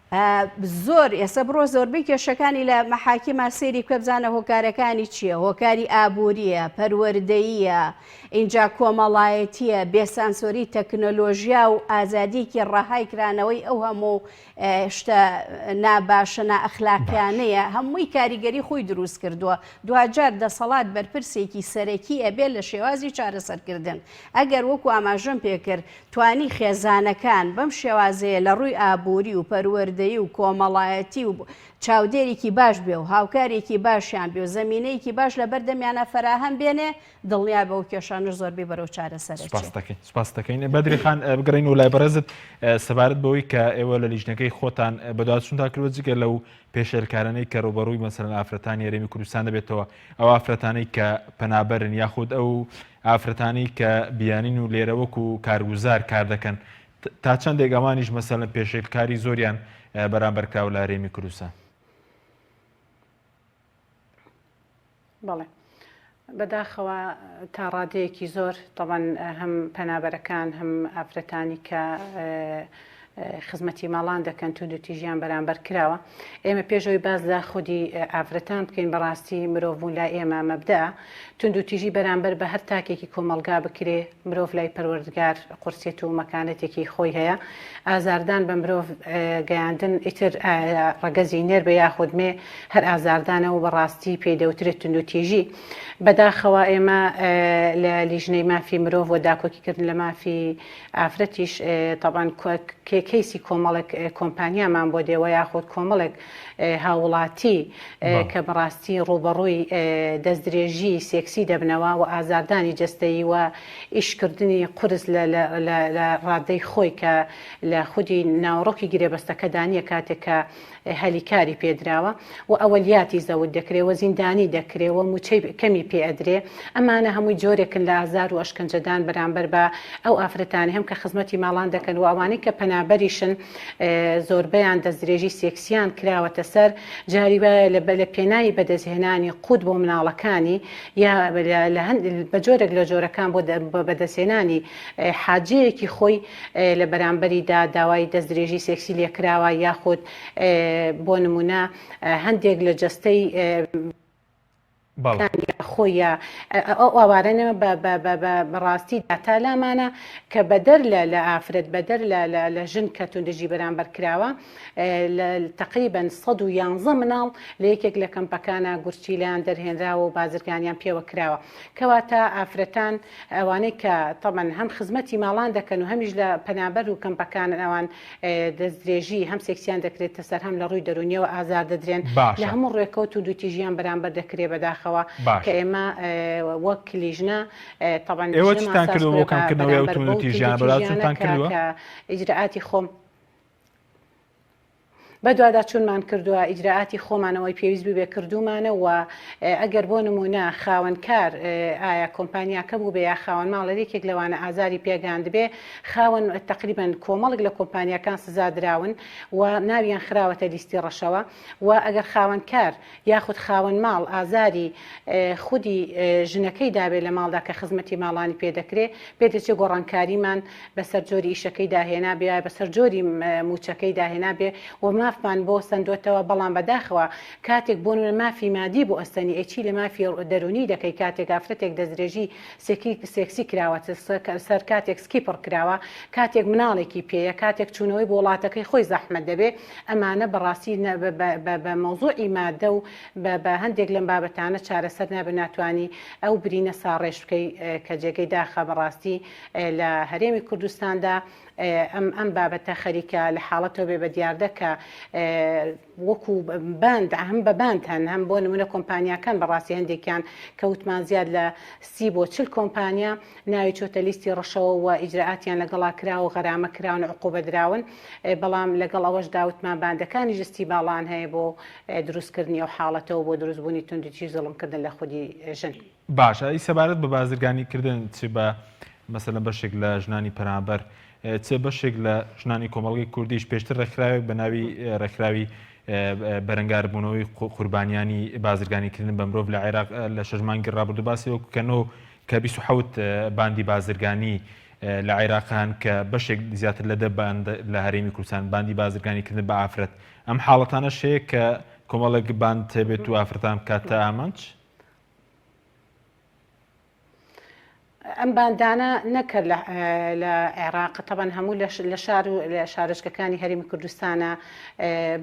زۆر ئێستا بڕۆ زۆربەی کێشەکانی لە مەحاکیما سێری کە بزانە هۆکارەکانی چییە هۆکاری ئابووریە پەروەردەییە اینجا کۆمەڵایەتیە بێسانسۆری تەکنۆلۆژیا و ئازادیکی ڕاهای کرانەوەی ئەو هەموو شتە ناباشە نائەخلاقیانەیە هەمووی کاریگەری خۆی دروست کردووە دوجار دەسەڵات بەرپرسێکی سەرەکی ئەبێت لە شێوازی چارەسەرکردن ئەگەر وەکو ئاماژەم پێکرد توانی خێزانەکان بەم شێوازەیە لە ڕووی ئابووری و پەروەردەیی و کۆمەڵایەتی و چاودێرێکی باش بێ و هاوکارێکی باشیان بێ و زەمینەیەکی باش لە بەردەمیانە فەراهەم بێنێ دڵنیا بە و کێشانش زۆربەی بەرەو چارەسەرەکەین سپاس دەکەین بەدری خان بگەڕین و لای بەڕێزت سەبارەت بەوەی کە ئێوە لە لیژنەکەی خۆتان بەدواتچوون تاکردوە جگە لەو پێشێلکارانەی کە ڕوبەڕووی مەسەرەن ئافرەتانی هەرێمی کوردستان دەبێتەوە ئەو ئافرەتانەی کە پەنابەرن یاخود ئەو ئافرەتانەی کە بیانین و لێرە وەکو کارگوزار کار دەکەن تا چەندێک ئەوانیش مەسەرەن پێشێلکاری زۆریان بەرامبەر کراوە لە هەرێمی کوردستان بەڵێ بەداخەوە تا ڕادەیەکی زۆر تەوان هەم پەنابەرەکان هەم ئافرەتانی کە خزمەتی ماڵان دەکەن تون و تیژیان بەرامبەر کراوە ئێمە پێشەوەی باز لە خودی ئافرەتان بکەین بەڕاستی مرۆڤبوون لا ئێمە مەبدا تون و تیژی بەرامبەر بە هەر تاکێکی کۆمەلگا بکرێ مرۆڤ لای پەروەردگار قورسێت و مەکانەتێکی خۆی هەیە ئازاردان بە مرۆڤ گەیاندن ئیتر ڕەگەزی نێر بە یاخودمێ هەر ئازاردانە و بەڕاستی پێدەوترێت تون و تیژی بەداخەوە ئێمە لە لیژنەی مافی مرۆڤ و داکۆکیکردن لە مافی ئافرەتیش تەبان کەیسی کۆمەڵێک کۆمپانیامان بۆ دێوە یاخۆت کۆمەڵێک هاوڵاتی کە بەڕاستی ڕوبەڕووی دەستدرێژی سێکسی دەبنەوە و ئازاردانی جەستەیی و ئیشکردنی قرس لە ڕادەی خۆی کە لە خودی ناوڕۆکی گرێبەستەکە دانیە کاتێک کە هەلیکاری پێدراوە و ئەوەلیاتی زەوت دەکرێەوە زیندانی دەکرێەوە موچەی کەمی پێئەدرێ ئەمانە هەمووی جۆرێکن لە ئازار و ئەشکەنجەدان بەرامبەر بە ئەو ئافرەتانی هەم کە خزمەتی ماڵان دەکەن و ئەوانەی کە پەنابەر بەرامبەریشن زۆربەیان دەستدرێژی سێکسیان کراوەتە سەر جاری لە پێناوی بەدەستهێنانی قوت بۆ مناڵەکانی یا بە جۆرێک لە جۆرەکان بۆ بەدەستهێنانی حاجەیەکی خۆی لە بەرامبەریدا داوای دەستدرێژی سێکسی لێکراوە یاخود بۆ نمونە هەندێک لە جەستەی خۆیە ئەو ئاوارەنەوە بەڕاستی داتا لامانە کە بەدەر لە ئافرەت بەدەر لە ژن کە توندژی بەرامبەر کراوە تقریبا 111 مناڵ لە یەکێک لە کەمپەکانە گورچیلیان دەرهێنراوە و بازرگانیان پێوە کراوە کەواتە ئافرەتان ئەوانەی کە تەمەن هەم خزمەتی ماڵان دەکەن و هەمیش لە پەنابەر و کەمپەکان ئەوان دەستدرێژی هەم سێکسیان دەکرێتە سەر هەم لە ڕووی دەرونیەوە ئازار دەدرێن لە هەموو ڕێکەوت و دوتیژیان بەرامبەر دەکرێت بەداخەوە کە ئێمە وەک کلیژنە ئێوە چتان کردو بۆ کەمکردنەوەی ئەو توندوتیژیان بەڵاتتان کردووە ئیجراعاتی خۆم بەدوادا چونمان کردووە ئیجراعاتی خۆمانەوەی پێویست بێ کردومانە و ئەگەر بۆ نمونە خاوەنکار ئایا کۆمپانیاکە بوو بێ یا خاوەن ماڵێکێک لەوانە ئازاری پێگاند بێ خاوەن تقریبا کۆمەڵک لە کۆمپانیەکان سزادراون و ناویان خراوەتە لیستی ڕەشەوە و ئەگەر خاوەنکار یاخود خاوەن ماڵ ئازاری خودی ژنەکەی دابێ لە ماڵدا کە خزمەتی ماڵانی پێدەکرێ پێدەچێت گۆڕانکاریمان بەسەر جۆری ئیشەکەی داهێنا بێ بەسەر جۆری موچەکەی داهێنا بێ و مافمان بۆ سندۆتەوە بەڵام بەداخەوە کاتێک بۆ مافی مادی بۆ ئەستنی ئەچی لە مافی دەرونی دەکەی کاتێک ئافرەتێک دەستدرێژی سێکسی کراوە سەر کاتێک سکیپڕ کراوە کاتێک مناڵێکی پێیە کاتێک چوونەوەی بۆ وڵاتەکەی خۆی زەحمەت دەبێ ئەمانە بەڕاستی بە مەوزوعی مادە و بە هەندێک لەم بابەتانە چارەسەر نابێ ناتوانانی ئەو برینە ساڕێژ بکەی کە جێگەی داخە بەڕاستی لە هەرێمی کوردستاندا ئەم بابەتە خەریکە لە حاڵەتەوە بێ بە دیاردەکە وەکو باند هەم بە باند هەن هەم بۆ نمونە کۆمپانیاکان بەڕاستی هەندێکیان کەوتمان زیاد لە 30 بۆ 40 کۆمپانیا ناوی چۆتە لیستی ڕەشەوە و ئیجراعاتیان لەگەڵا کراوە و غەرامە کراون عقوبە دراون بەڵام لەگەڵ ئەوەش داوتمان باندەکانی جستی باڵان هەیە بۆ دروستکردنی ئەو حاڵەتەوە بۆ دروستبوونی توندوتیژی زەڵمکردن لە خودی ژن. باشە ئەی سەبارەت بە بازرگانیکردن چ بە مەسەلەن بەشێک لە ژنانی پەنابەر چه بەشێک لە ژنانی کۆمەڵگەی کوردیش پێشتر ڕێکخراوێک بە ناوی ڕێکخراوی بەرەنگاربوونەوەی قوربانیانی بازرگانیکردن بە مرۆڤ لە عێراق لە 6 مانگی ڕابردوو باسیەوە کەنەوە کە 27 باندی بازرگانی لە عێراقان کە بەشێک زیاتر لە 10 لە هەرێمی کوردستان باندی بازرگانیکردن بە ئافرەت ئەم حاڵەتانە شەیە کە کۆمەڵێک باند تێبێت و ئافرەتان کاتە ئامانج ئەم باندانە نەکرد لە عێراق تەبەن هەموو لە شار و لە شارچکەکانی هەرێمی کوردستانە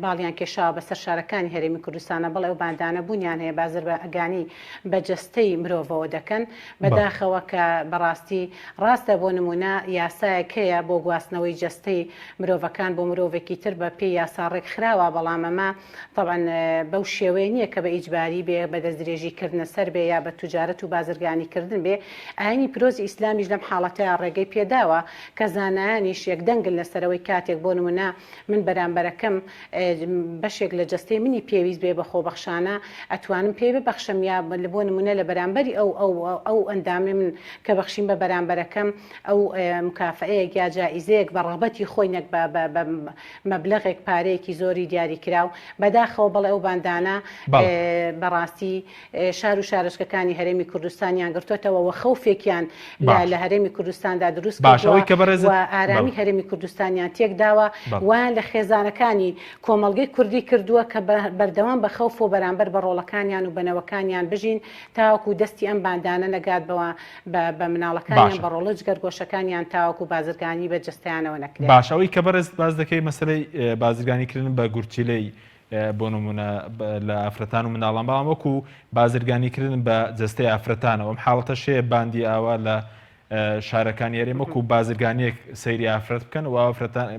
باڵیان کێشاوە بەسەر شارەکانی هەرێمی کوردستانە بەڵێ ئەو باندانە بوونیان هەیە بازر بە ئەگانی بە جەستەی مرۆڤەوە دەکەن بەداخەوە کە بەڕاستی ڕاستە بۆ نمونە یاسایەک هەیە بۆ گواستنەوەی جەستەی مرۆڤەکان بۆ مرۆڤێکی تر بە پێی یاساڕێک خراوە بەڵام ئەمە تەبەن بەو شێوەیە نییە کە بە ئیجباری بێ بە دەستدرێژیکردنە سەر بێ یا بە توجارەت و بازرگانیکردن بێ ئاینی پیرۆزی ئیسلامیش لەم حاڵەتەیە ڕێگەی پێداوە کە زانایانیش یەکدەنگن لەسەرەوەی کاتێک بۆ نمونە من بەرامبەرەکەم بەشێک لە جەستەی منی پێویست بێ بە خۆبەخشانە ئەتوانم پێ ببەخشم یا بۆ نمونە لە بەرامبەری ئەو ئەندامی من کە بەخشیم بە بەرامبەرەکەم ئەو مکافەیەک یا جائیزەیەک بە ڕەغبەتی خۆی نەک بە مەبلەغێک پارەیەکی زۆری دیاری کراو بەداخەوە بەڵێ ئەو باندانە بەڕاستی شار و شارچکەکانی هەرێمی کوردستانیان گرتوتەوە و خەوفێکیان لە هەرێمی کوردستاندا دروست و ئارامی هەرێمی کوردستانیان تێک داوە وان لە خێزانەکانی کۆمەڵگەی کوردی کردووە کە بەردەوام بە خەوف و بەرامبەر بە ڕۆڵەکانیان و بنەوەکانیان بژین تاوەکو دەستی ئەم باندانە نەگاتبەوە بە مناڵەکانیان بە ڕۆڵە جگەرگۆشەکانیان تاوەکو بازرگانی بە جەستەیانەوە نەکرێت. باش ئەوەی کە بەرز باز دەکەی مەسەلەی بازرگانیکردن بە گورچیلەی بۆ نمونە لە ئافرەتان و مناڵان بەڵام وەکو بازرگانیکردن بە جەستەی ئافرەتانەوە ئەم حاڵەتە شەیە باندی ئاوا لە شارەکانی هەرێم وەکو بازرگانیەک سەیری ئافرەت بکەن و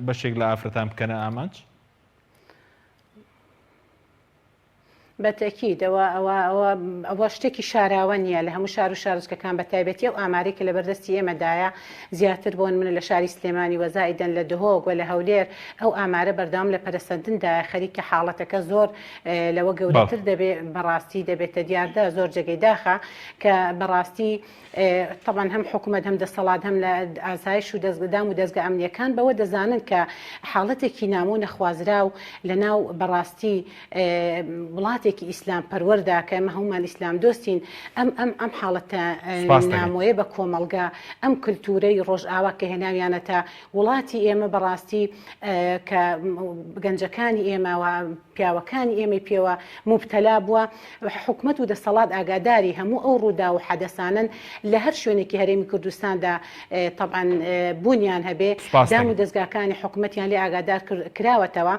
بەشێک لە ئافرەتان بکەنە ئامانج بەتەکیدەوە ئەوە شتێکی شاراوە نییە لە هەموو شار و شارچکەکان بە تایبەتی و ئامارێک لە بەردەستی ئێمەدایە زیاتر بۆن منە لە شاری سلێمانی وەزایدەن لە دهۆک و لە هەولێر ئەو ئامارە بەردەوام لە پەرسەندندایە خەریکە حاڵەتەکە زۆر لەوە گەورەتر دەبێت بەڕاستی دەبێتە دیاردا زۆر جێگەی داخە کە بەڕاستی طبعا هەم حکوومەت هەم دەسەڵات هەم لە ئاسایش و دەستگدام و دەستگە ئەمنیەکان بەوە دەزانن کە حاڵەتێکی نامۆ نەخوازرا و لەناو بەڕاستی وڵاتێکی ئیسلام پەروەردا کە ئەمە هەمومان ئیسلام دۆستین ئەم حاڵەتە نامۆیە بە کۆمەلگا ئەم کللتورەی ڕۆژئاوا کە هێناویانەتە وڵاتی ئێمە بەڕاستی کە گەنجەکانی ئێمە و پیاوەکانی ئێمە پێوە مبتەلا بووە حکوومەت و دەسەڵات ئاگاداری هەموو ئەو ڕوودا و حەدەسانن لە هەر شوێنێکی هەرێمی کوردستاندا طبعا بوونیان هەبێ دام و دەستگاکانی حکوومەتیان لێ ئاگادار کراوەتەوە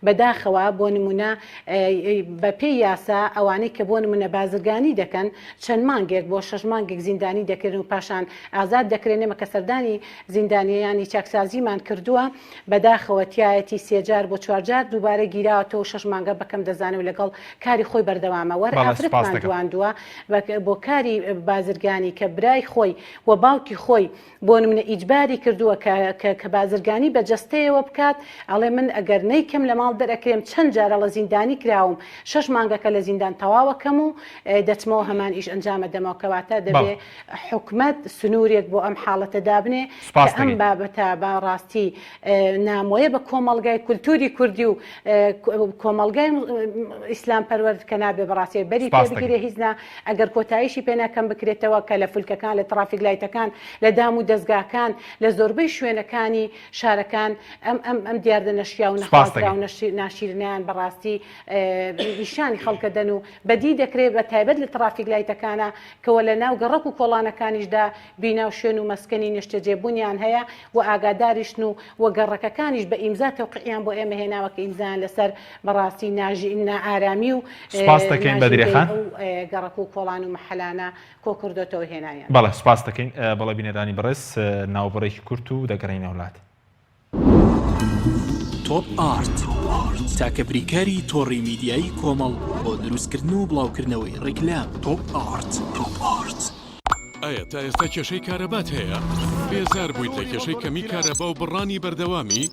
بەداخەوە بۆ نمونە بە پێی یاسا ئەوانەی کە بۆ نمونە بازرگانی دەکەن چەند مانگێک بۆ 6 مانگێک زیندانی دەکرێن و پاشان ئازاد دەکرێنێمە کە سەردانی زیندانیانی چاکسازیمان کردووە بەداخەوە تایەتی 3 جار بۆ 4 جار دووبارە گیراوەتەوە 6 مانگە بەکەم دەزانێت لەگەڵ کاری خۆی بەردەوامە وەرئافرەتمان جواندووە بۆ کاری بازرگانی کە برای خۆی و باوکی خۆی بۆ نمونە ئیجباری کردووە کە بازرگانی بە جەستەیەوە بکات ئەڵێ من ئەگەر نەیکەم لە ماڵ دەرەکرێم چەند جارە لە زیندانی کراوم 6 مانگەکە لە زیندان تەواوەکەم و دەچمەوە هەمان ئیش ئەنجامە دەمەوەکەواتە دەبێ حکوومەت سنوورێک بۆ ئەم حاڵەتە دابنێ کە ئەم بابەتە بەڕاستی نامۆیە بە کۆمەڵگای کولتوری کوردی و کۆمەڵگای ئیسلام پەروەرد کە نابێ بەڕاستی بەری پێبگیرێ هیچنا ئەگەر کۆتاییشی پێناکەم بکرێتەوە کە لە فولکەکان لە ترافیک لایتەکان لە دام و دەستگاکان لە زۆربەی شوێنەکانی شارەکان ئەم دیاردە نەشیا و نەخوازرا و ناشیرنیان بەڕاستی نیشانی خەڵکە دەن و بەدی دەکرێت بە تایبەت لە ترافیک لایتەکانە کەوە لە ناو گەڕک و کۆڵانەکانیشدا بیناو شوێن و مەسکەنی نیشتەجێبوونیان هەیە و ئاگاداریشن و گەڕەکەکانیش بە ئیمزا تەوقیعیان بۆ ئێمە هێناوە کە ئیمزان لەسەر بەڕاستی ئارامی و گەڕک و کۆڵان و محلانە کۆ کردوتەوە هێنایان. بەڵێ سپاس دەکەین بەڵێ بینەرانی بەڕێز ناوبڕێکی کورت و دەگەڕێینە وڵات. تۆپ ئارت تاکە بریکاری تۆڕی میدیایی کۆمەڵ بۆ دروستکردن و بڵاوکردنەوەی ڕیکلام. تۆپ ئارت. ئایا تا ئێستا کێشەی کارەبات هەیە؟ بێزار بوویت لە کێشەی کەمی کارەبا و بڕانی بەردەوامی؟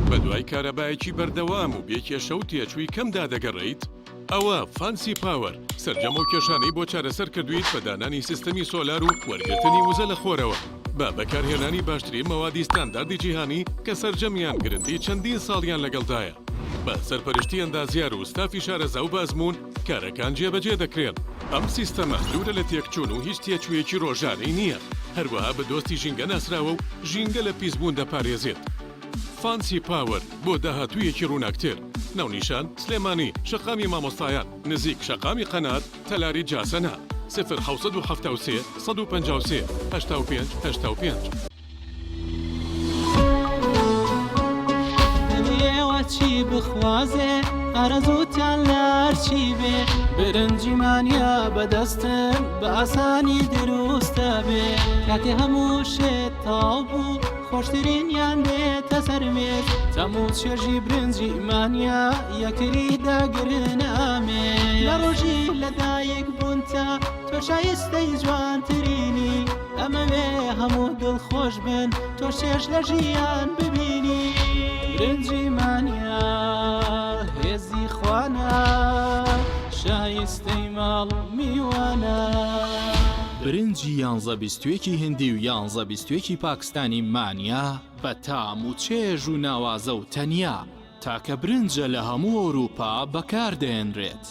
بە دوای کارەبایەکی بەردەوام و بێکێشە و تێچووی کەمدا دەگەڕێیت؟ ئەوە فانسی پاوەر سەرجەمە و کێشانەی بۆ چارەسەر کردویت بە دانانی سیستەمی سۆلار و وەرگرتنی وزە لە خۆرەوە بە بەکارهێنانی باشترین مەوادی ستانداردی جیهانی کە سەرجەمیان گرنگی چەندین ساڵیان لەگەڵدایە. بە سەرپەرشتی ئەندازیار و ستافی شارەزا و بازمون کارەکان جێبەجێ دەکرێن. ئەم سیستەمە دوورە لە تێکچوون و هیچ تێچوویەکی ڕۆژانەی نییە. هەروەها بە دۆستی ژینگە ناسراوە و ژینگە لە پیسبوون دەپارێزێت. فانسی پاوەر بۆ داهاتوویەکی ڕووناکتر. ناونیشان سلێمانی شەقامی مامۆستایان نزیک شەقامی قەنات تەلاری جاسەنا 0 153 85 85. چی بخوازێ ئارەزووتان لارچی بێ برنجیمانیا بەدەستن بە ئاسانی دروستە بێ کاتێ هەموو شێت تاو بوو خۆشترینیان بێتە سەرمێز تەموو چێژی برنجیمانیا یەکتری داگرنامێ لە ڕۆژی لەدایک بوونتە تۆ شایستەی جوانترینی ئەمەوێ هەموو دڵخۆش بن تۆ شێش لە ژیان ببینی برنجیمانیا هێزی خوانە شایستەی ماڵ میوانە. برنجی 11 هندی و 11 پاکستانی مانیا بە تام و چێژ و ناوازە و تەنیا تاکە برنجە لە هەموو ئەوروپا بەکاردێنرێت.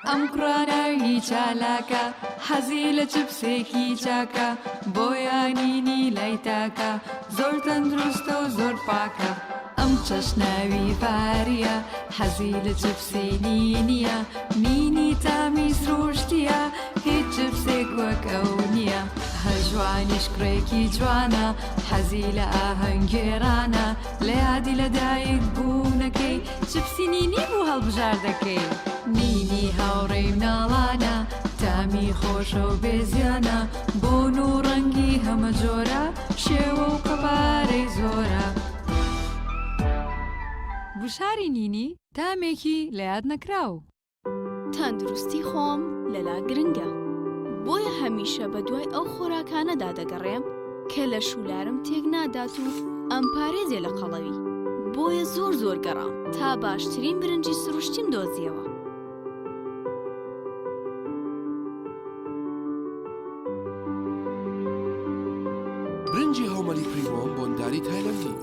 ئەم کوڕانەوی چالاکە حەزی لە چپسێکی چاکە بۆیانینی لای تاکە زۆر تەندروستە و زۆر پاکە. ئەم چەشناوی پاریە حەزی لە چپسێنی نییە مینی تامی سروشتیە هیچ چپسێک وەک ئەو نییە. هەژوانیش کوڕێکی جوانە حەزی لە ئاهەنگێرانە لە یادی لەدایک بوونەکەی چپسی نینی بوو هەڵبژار دەکەی. نینی هاوڕێی مناڵانە تامی خۆشە و بێزیانە بۆن و ڕەنگی هەمە جۆرە شێوە و قەبارەی زۆرە. بشاری نینی تامێکی لە یاد نەکراو. تەندروستی خۆم لەلا گرنگە. بۆیە هەمیشە بە دوای ئەو خۆراکانەدا دەگەڕێم کە لە شولارم تێک نادات و ئەم پارێزێ لە قەڵەوی. بۆیە زۆر گەڕام تا باشترین برنجی سروشتیم دۆزیەوە. برنجی هەومەلی پریمۆم بۆنداری تایلەندی.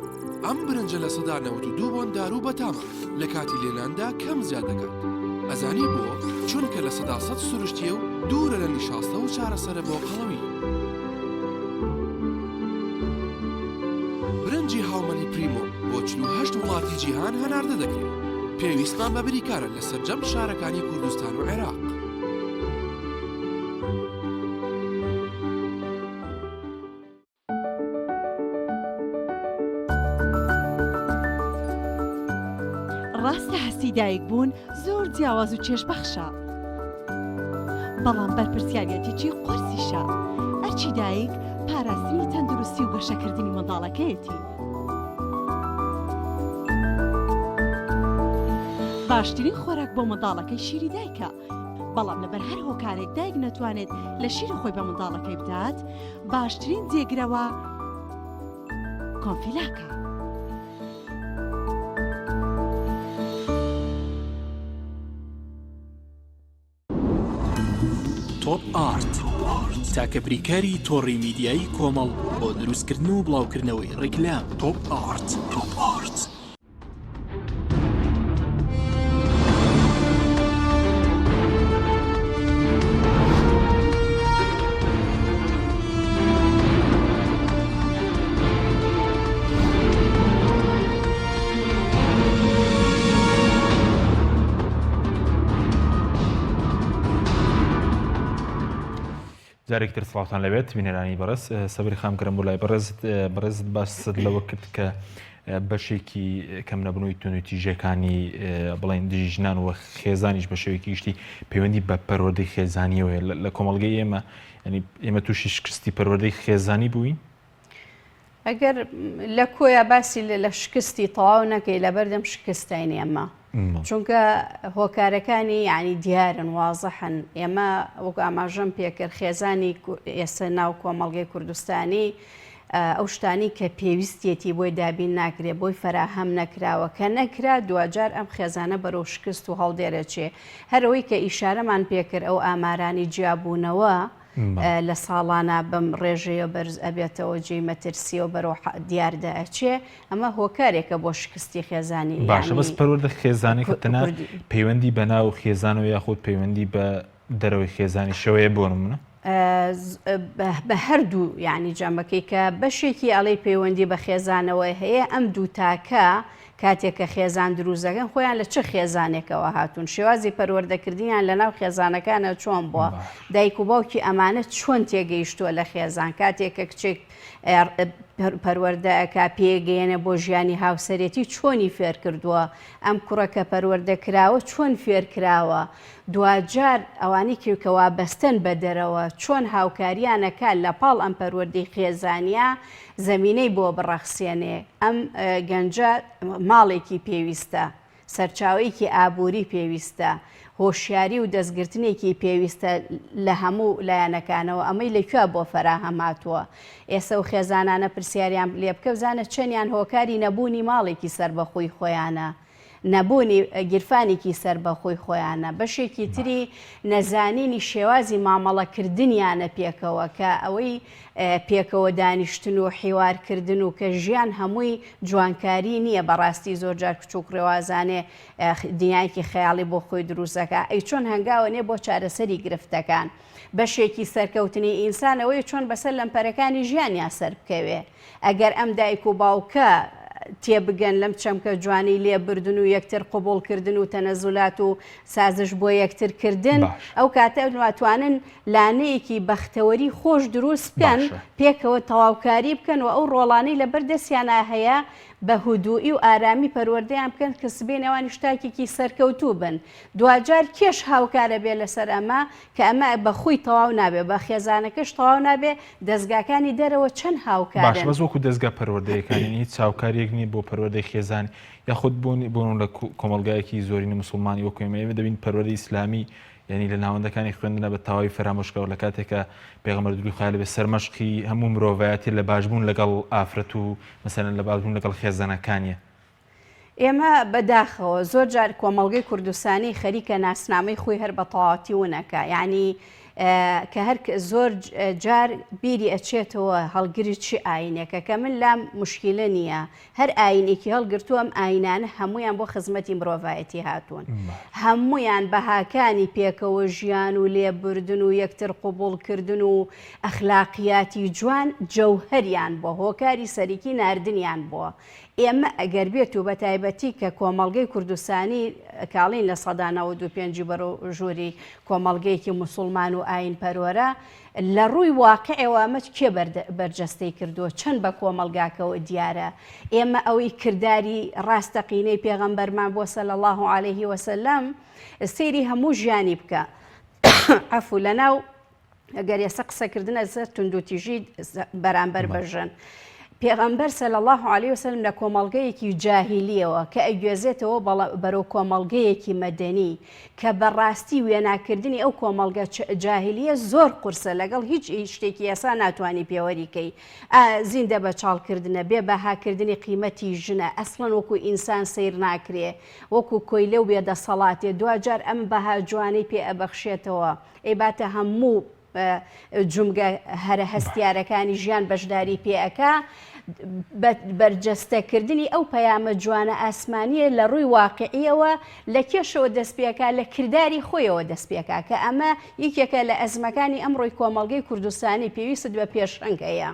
ئەم برنجە لە سەدا 92 بۆندار و بەتامە لە کاتی لێناندا کەم زیاد دەکات. ئەزانی بۆ چونکە لە سەدا 100 سروشتیە و دوورە لە نیشاستە و چارەسەرە بۆ قەڵەوی. برنجی هاومەلی پریمۆ بۆ 48 وڵاتی جیهان هەناردە دەکرێت. پێویستمان بە بریکارە لە سەرجەم شارەکانی کوردستان و عێراق. ڕاستە هەستی دایک بوون زۆر جیاواز و چێژبەخشە. بەڵام بەرپرسیارەتێکی قورسیشە. ئەرچی دایک پاراستنی تەندروستی و گەشەکردنی منداڵەکەیەتی. باشترین خۆراک بۆ منداڵەکەی شیری دایکە. بەڵام لەبەر هەر هۆکارێک دایک نەتوانێت لە شیری خۆی بە منداڵەکەی بدات، باشترین جێگرەوە کۆنفیلاکە. تۆپ ئارت تاکە بریکاری تۆڕی میدیایی کۆمەڵ بۆ دروستکردن و بڵاوکردنەوەی ڕیکلام. تۆپ ئارت. جارێکتر سڵاتان لەوێت بینەرانی بەڕێز سەبری خامگرم بۆ لای بەڕێزت باست لەوە کرد کە بەشێکی کەم نەبوونەوەی تونوتیژەکانی بڵێن دژنان و خێزانیش بە شێوەیەکی گشتی پەیوەندی بە پەروەردەی خێزانیەوەیە لە کۆمەڵگەی ئێمە تووشی شکستی پەروەردەی خێزانی بووین. ئەگەر لە کۆیە باسی لە شکستی تەواو نەکەی لە بەردەم شکستین ئێمە چونکە هۆکارەکانی یعنی دیارن وازەحن. ئێمە وەکو ئاماژەم پێکرد خێزانی ئێستا ناو کۆمەڵگەی کوردستانی ئەو شتانی کە پێویستێتی بۆی دابین ناکرێت بۆی فراهەم نەکراوە کە نەکرا دوجار ئەم خێزانە بەرەو شکست و هەڵدێرەچێ. هەرەوەی کە ئیشارەمان پێکرد ئەو ئامارانی جیابوونەوە لە ساڵانە بەم ڕێژەیە بەرز ئەبێتەوە جێی مەترسیەوە بەرەو دیاردا ئەچێ. ئەمە هۆکارێکە بۆ شکستی خێزانی. باشە بەس پەروەردە خێزانی کە تەنها پەیوەندی بە ناو خێزانەوە یاخود پەیوەندی بە دەرەوەی خێزانی شەوەیە بۆ نمونە بە هەردوو یعنی جەمەکەی کە بەشێکی ئەڵەی پەیوەندی بە خێزانەوەی هەیە ئەم دوو تاکە کاتێککە خێزان دروزەکەن خۆیان لە چه خێزانێکەوە هاتوون شێوازی پەروەردەکردیان لە ناو خێزانەکانە چۆن بووە دایک و باوکی ئەمانە چۆن تێگەیشتووە لە خێزان کاتێککە کچێک پەروەردەکە پێگەیەنە بۆ ژیانی هاوسەرێتی چۆنی فێر کردووە ئەم کوڕەکە پەروەردەکراوە چۆن فێرکراوە دوجار ئەوانی کێکەوە بەستن بە دەرەوە چۆن هاوکاریانەکە لە پاڵ ئەم پەروەردەی خێزانیا زەمینەی بۆ بڕەخسێنێ ئەم گەنجە ماڵێکی پێویستە سەرچاوەیەکی ئابووری پێویستە هۆشیاری و دەستگرتنێکی پێویستە لە هەموو لایەنەکانەوە ئەمەی لەکوێ بۆ فەراهەم هاتووە ئێستا و خێزانانە پرسیاریان لێ بکە بزانە چەندیان هۆکاری نەبوونی ماڵێکی سەربەخۆی خۆیانە نەبوونی گیرفانێکی سەربەخۆی خۆیانە بەشێکی تری نەزانینی شێوازی مامەڵەکردنیانە پێکەوە کە ئەوەی پێکەوە دانیشتن و حیوارکردن و کە ژیان هەمووی جوانکاری نییە بەڕاستی زۆرجار کچوو ڕێوازانێ دنیایکی خەیاڵی بۆ خۆی دروستەکە ئەی چۆن هەنگاوە نێ بۆ چارەسەری گرفتەکان بەشێکی سەرکەوتنی ئینسانەوەی چۆن بەسەر لەمپەرەکانی ژیانیان سەر بکەوێ ئەگەر ئەم دایک و باوکە تێبگەن لەم چەمکە جوانی لێبردن و یەکتر قوبوڵکردن و تەنەزولات و سازش بۆ یەکترکردن ئەو کاتە ناتوانن لانەیەکی بەختەوەری خۆش دروست بکەن پێکەوە تەواوکاری بکەن و ئەو ڕۆڵانەی لە بەردەستیانە هەیە بە هودوئی و ئارامی پەروەردەیان بکەن کە سبێنەوانی شتاکێکی سەرکەوتوو بن. دوجار کێش هاوکارە بێ لەسەر ئەمە کە ئەمە بە خۆی تەواو نابێ، بە خێزانەکەش تەواو نابێ، دەستگاکانی دەرەوە چەند هاوکارن. باش بەس وەکو دەستگا پەروەردەیەکانی هیچ هاوکاریەک نیە بۆ پەروەردەی خێزانی یاخود بۆن لە کۆمەلگایەکی زۆرینی مسلمانی وەکو ئێمە دەبین پەروەردەی ئیسلامی یعنی لە ناوەندەکانی خوێندنە بە تەواوی فەرامۆشکەوە لە کاتێکە پێغەمبەر دووری خوا لەبێ سەرمەشقی هەموو مرۆڤایەتی لە باشبوون لەگەڵ ئافرەت و مەسەلەن لە باشبوون لەگەڵ خێزانەکانیە. ئێمە بەداخەوە زۆر جار کۆمەڵگەی کوردستانی خەریکە ناسنامەی خۆی هەر بە تەواوەتی وونەکە، یعنی کە هەر زۆر جار بیری ئەچێتەوە هەڵگری چی ئاینێکە کە من لام مشکلە نییە، هەر ئاینێکی هەڵگرتووە ئەم ئاینانە هەمویان بۆ خزمەتی مرۆڤایەتی هاتوون، هەمویان بەهاکانی پێکەوە ژیان و لێبوردن و یەکتر قوبوڵکردن و ئەخلاقیاتی جوان جەوهەریان بۆ هۆکاری سەریکی ناردنیان بووە. ئێمە ئەگەر بێت و بە تایبەتی کە کۆمەڵگەی کوردستانی کاڵین لە سەدانەوە دو پێنجی بەرەو ژووری کۆمەڵگەیەکی موسڵمان و ئاین پەروەرە لە ڕووی واقعەوە ئەمە کێ بەرجەستەی کردووە چەند بە کۆمەلگاکەوە دیارە. ئێمە ئەوەی کردداری ڕاستەقینەی پێغەمبەرمان بۆ سەلی الله عليه وسلم سەیری هەموو ژیانی بکە عەفو لەناو ئەگەر ئێستا قسەکردنە زەر توندوتیژی بەرامبەر بەژن. پێغەمبەر سەلی الله عليه وسلم لە کۆمەڵگەیەکی جاهیلیەوە کە ئەگوێزێتەوە بەرەو کۆمەڵگەیەکی مەدەنی کە بەڕاستی وێناکردنی ئەو کۆمەڵگە جاهیلیە زۆر قورسە لەگەڵ هیچ شتێکی ئێسا ناتوانانی پێوەریکەی زیندە بە چاڵکردنە بێ بەهاکردنی قیمەتی ژنە ئەسڵەن وەکو ئینسان سیر ناکرێ وەکو کۆیلە و بێدەسەڵاتێ دوجار ئەم بەها جوانەی پێ ئەبەخشێتەوە ئەیباتە هەموو جومگە هەرە هەستیارەکانی ژیان بەشداری پێەکە بەرجەستەکردنی ئەو پەیامە جوانە ئاسمانیە لە ڕووی واقعیەوە لە کێشەوە دەستپێکا لە کردداری خۆیەوە دەستپێکا کە ئەمە یەکێکە لە ئەزمەکانی ئەمڕۆی کۆمەڵگەی کوردستانی پێویست بە پێشڕەنگەیە.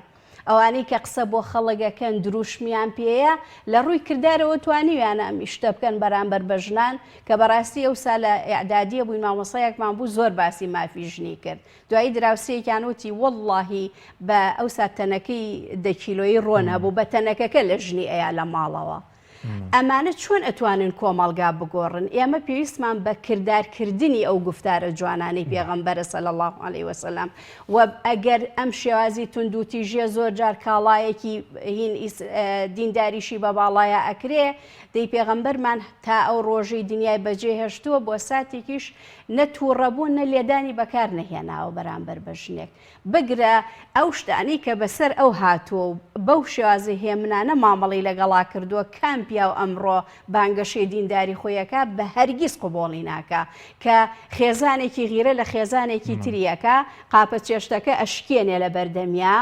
ئەوانەی کە قسە بۆ خەڵکەکەن دروشمیان پێەیە لە ڕووی کردارەوە توانیویانە ئەم شتە بکەن بەرامبەر بە ژنان کە بەڕاستی ئەو سا لە ئەعدادیە بووین مامۆسایەکمان بوو زۆر باسی مافی ژنی کرد. دوایی دراوسەیەکیان وتی وەڵڵاهی بە ئەو سا تەنەکەی دەکیلۆیی ڕۆن هەبوو بە تەنەکەکە لە ژنی ئەیە لە ماڵەوە. ئەمانە چۆن ئەتوانن کۆمەڵگا بگۆڕن؟ ئێمە پێویستمان بە کردارکردنی ئەو گفتارە جوانانەی پێغەمبەر سەلی الله عليه وسلم و ئەگەر ئەم شێوازی توندوتیژیە زۆر جار کاڵایەکی هین دینداریشی بە باڵایە ئەکرێ دەی پێغەمبەرمان تا ئەو ڕۆژەی دنیای بەجێ هێشتووە بۆ ساتێکیش نەتووڕەبوون نە لێدانی بەکار نەهێناوە بەرامبەر بە ژنێک بگرە ئەو شتانی کە بەسەر ئەو هاتووە بەو شێوازی هێمنانە مامەڵی لەگەڵا کردووە کام پیا و ئەمڕۆ بانگەشەی دینداری خۆیەکە بە هەرگیز قوبوڵی ناکە کە خێزانێکی غیرە لە خێزانێکی تریەکە قاپە چێشتەکە ئەشکێنێ لە بەردەمیا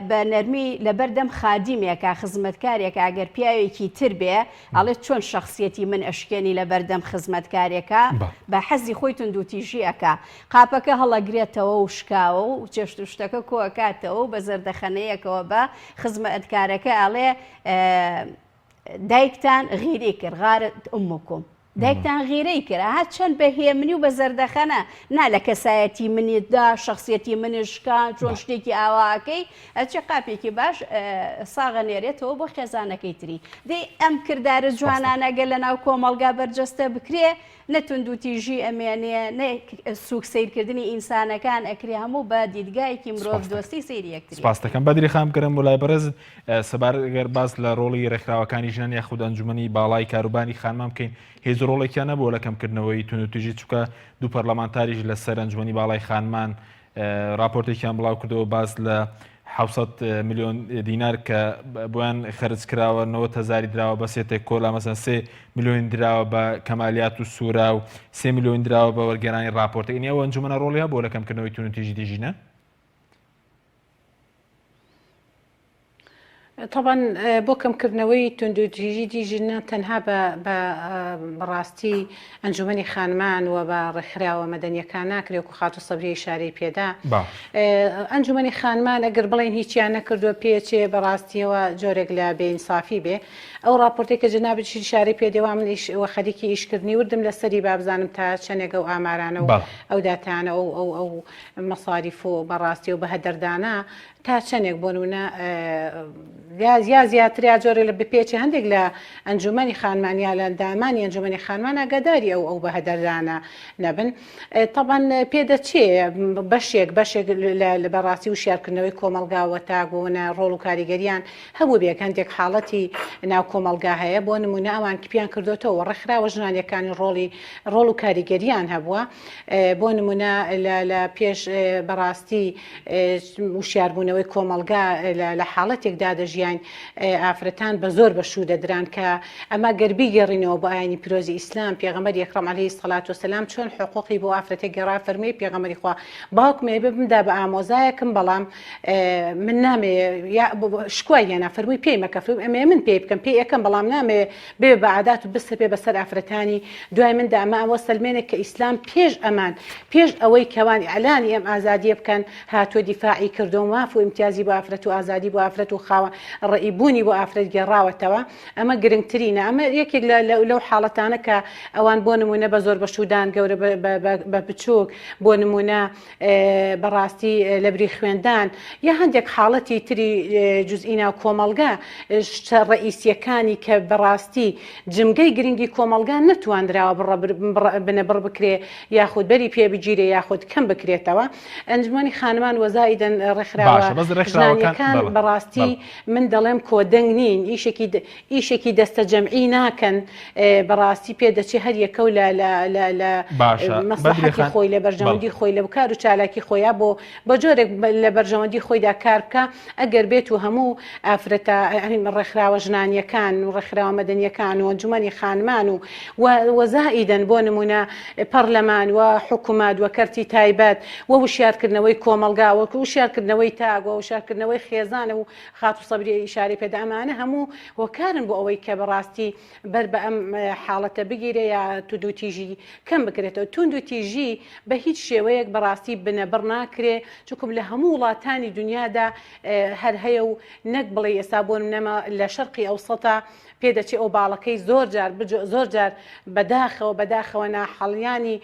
بە نەرمی لە بەردەم خادیمێکە خزمەتکارێکە ئەگەر پیاوێکی تر بێ ئەڵێت چۆن شخصیەتی من ئەشکێنی لە بەردەم خزمەتکارێکە بە حەزی خۆی توندوتیژیەکە قاپەکە هەڵەگرێتەوە و شکاوە و چێشت و شتەکە کۆکاتەوە و بە زەردەخەنەیەکەوە بە خزمەتکارەکە ئەڵێ دایکتان غیری کرد غارت ئومکم دایکتان غیرەی کرا هات چەند بە هێمنی و بە زەردەخەنە نا لە کەسایەتی منیدا شخصیەتی منشکان چۆن شتێکی ئاواکەی ئەچێ قاپێکی باش ساغە نێرێتەوە بۆ خێزانەکەی تری دەی ئەم کردارە جوانانەگە لە ناو کۆمەڵگا بەرجەستە بکرێ نەتوندوتیژی ئەمێنێ سوک سیرکردنی ئینسانەکان ئەکرێ هەموو بە دیدگایەکی مرۆڤ دۆستی سەیری یەکتری. سپاس دەکەم بەدری خام کردم بۆ لای بەڕێز سەبار گەر باس لە ڕۆڵی ڕێکخراوەکانی ژنان یاخود ئەنجومەنی باڵای کاروبانی خانمان بکەین هێز ڕۆڵێکیان نەبووە لە کەمکردنەوەی توندوتیژی چووکە دوو پەرلەمانتاریش لەسەر ئەنجومەنی باڵای خانمان راپۆرتێکیان بڵاو کردەوە باس لە 700 میلیۆن دینار کە بۆیان خەرج کراوە 90,000 دراوە بە سێتێک کۆلا مەسەن 3 میلیۆن دراوە بە کەمالیات و سوورا و 3 میلیۆن دراوە بە وەرگێڕانی راپۆرتێک ئەوە ئەنجومەنە ڕۆڵی بۆ لە کەمکردنەوەی توندوتیژی دیژینە؟ طبعا بۆ کەمکردنەوەی توندوتیژی دیژینە تەنها بە ڕاستی ئەنجومەنی خانمان و بە ڕێکخراوە مەدەنیەکان ناکرێت و خات و سەبری شارەی پێدا ئەنجومەنی خانمان ئەگەر بڵێن هیچیان نەکردووە پێچێ بەڕاستیەوە جۆرێک لە بێئینسافی بێ ئەو راپۆرتێک کە جەنابەتی شارەی پێدەوا من خەریکی ئیشکردنی وردم لەسەری بابزانم تا چەندێک ئەو ئامارانە و ئەو داتانە ئەو مەصاریف و بەڕاستی و بە هەدەردانە تا چەندێک بۆ نمونە یا زیاتریا جۆرە لە بپێچی هەندێک لە ئەنجومەنی خانمانیا لە دامانی ئەنجومەنی خانمان ئاگاداری ئەو بەهەدەردانە نەبن. طبعاً پێدەچێ بەشێک لە بەڕاستی و شێرکردنەوەی کۆمەلگاوە تاگۆنە ڕۆڵ و کاریگەریان هەبوو بێک هەندێک حاڵەتی ناو کۆمەلگا هەیە بۆ نمونە ئەوان کپیان کردوتەوە ڕێکخراوە ژنانەکانی ڕۆڵ و کاریگەریان هەبووە بۆ نمونە لە پێش بەڕاستی وشیاربوونەوەی کۆمەلگا لە حاڵەتێکدا دەژیان ئافرەتان بە زۆر بەشوو دەدران کە ئەمە گەربی گەڕینەوە بۆ ئاینی پیرۆزی ئیسلام پێغەمبەر ئەکرەم عەلەیهی سەڵات وسەلام چۆن حقوقی بۆ ئافرەتێک گەڕا فەرمووی پێغەمبەری خوا باوکمێ بمدا بە ئامۆزایەکم بەڵام من نامێ شکوای هێنا فەرمووی پێی مەکە ئەمێ من پێی بکەم پێی یەکەم بەڵام نامێ بێ بە عادات و بستە پێ بەسەر ئافرەتانی دوای مندا ئەمە ئەوە سەلمێنێک کە ئیسلام پێش ئەوەی کەوانی ئەلانی ئەم ئازادیە بکەن هاتووە دیفاعی کردو و ماف و ئیمتیازی بۆ ئافرەت و ئازادی بۆ ئافرەت و خاوە ڕئیبوونی بۆ ئافرەت گێڕاوەتەوە ئەمە گرنگترینە ئەمە یەکێک لەو حاڵەتانە کە ئەوان بۆ نمونە بە زۆر بەشودان گەورە بە بچووک بۆ نمونە بەڕاستی لە بری خوێندان یا هەندێک حاڵەتی تری جزئینا و کۆمەلگا ڕئیسیەکانی کە بەڕاستی جمگەی گرنگی کۆمەلگا نەتواندراوە بنەبڕ بکرێ یاخود بەری پێ بگیرێ یاخود کەم بکرێتەوە ئەنجومەنی خانمان وەزایدەن ڕێکخراوەکان بەڕاستی من دەڵێم کۆدەنگ نین ئیشێکی دەستە جەمعی ناکەن بەڕاستی پێدەچێ هەر یەکە و لە مەسلحەتی خۆی لە بەرژەوەندی خۆی لە بکار و چالاکی خۆیان بۆ جۆرێک لە بەرژەوەندی خۆیدا کار بکە ئەگەر بێت و هەموو ئافرەتە ڕێکخراوە ژنانیەکان و ڕێکخراوە مەدەنیەکان و ئەنجومەنی خانمان و وەزائیدەن بۆ نمونە پەرلەمان و حکوومەت و کەرتی تایبەت و وشیارکردنەوەی کۆمەلگا وەکو وشیارکردنەوەی تاگ و وشیارکردنەوەی خێزانە و خات و سەبری ئیشارەی پێدا ئەمانە هەموو هۆکارن بۆ ئەوەی کە بەڕاستی بەر بە ئەم حاڵەتە بگیرێ یا تونند و تیژی کەم بکرێتەوە تونند و تیژی بە هیچ شێوەیەک بەڕاستی بنەبڕ ناکرێ چونکم لە هەموو وڵاتانی دنیادا هەر هەیە و نەک بڵێ ئێستا بۆ نەما لە شەرقی ئەوسەتا پێدەچێت ئەو باڵەکەی زۆر جار بەداخەوە ناحەڵیانی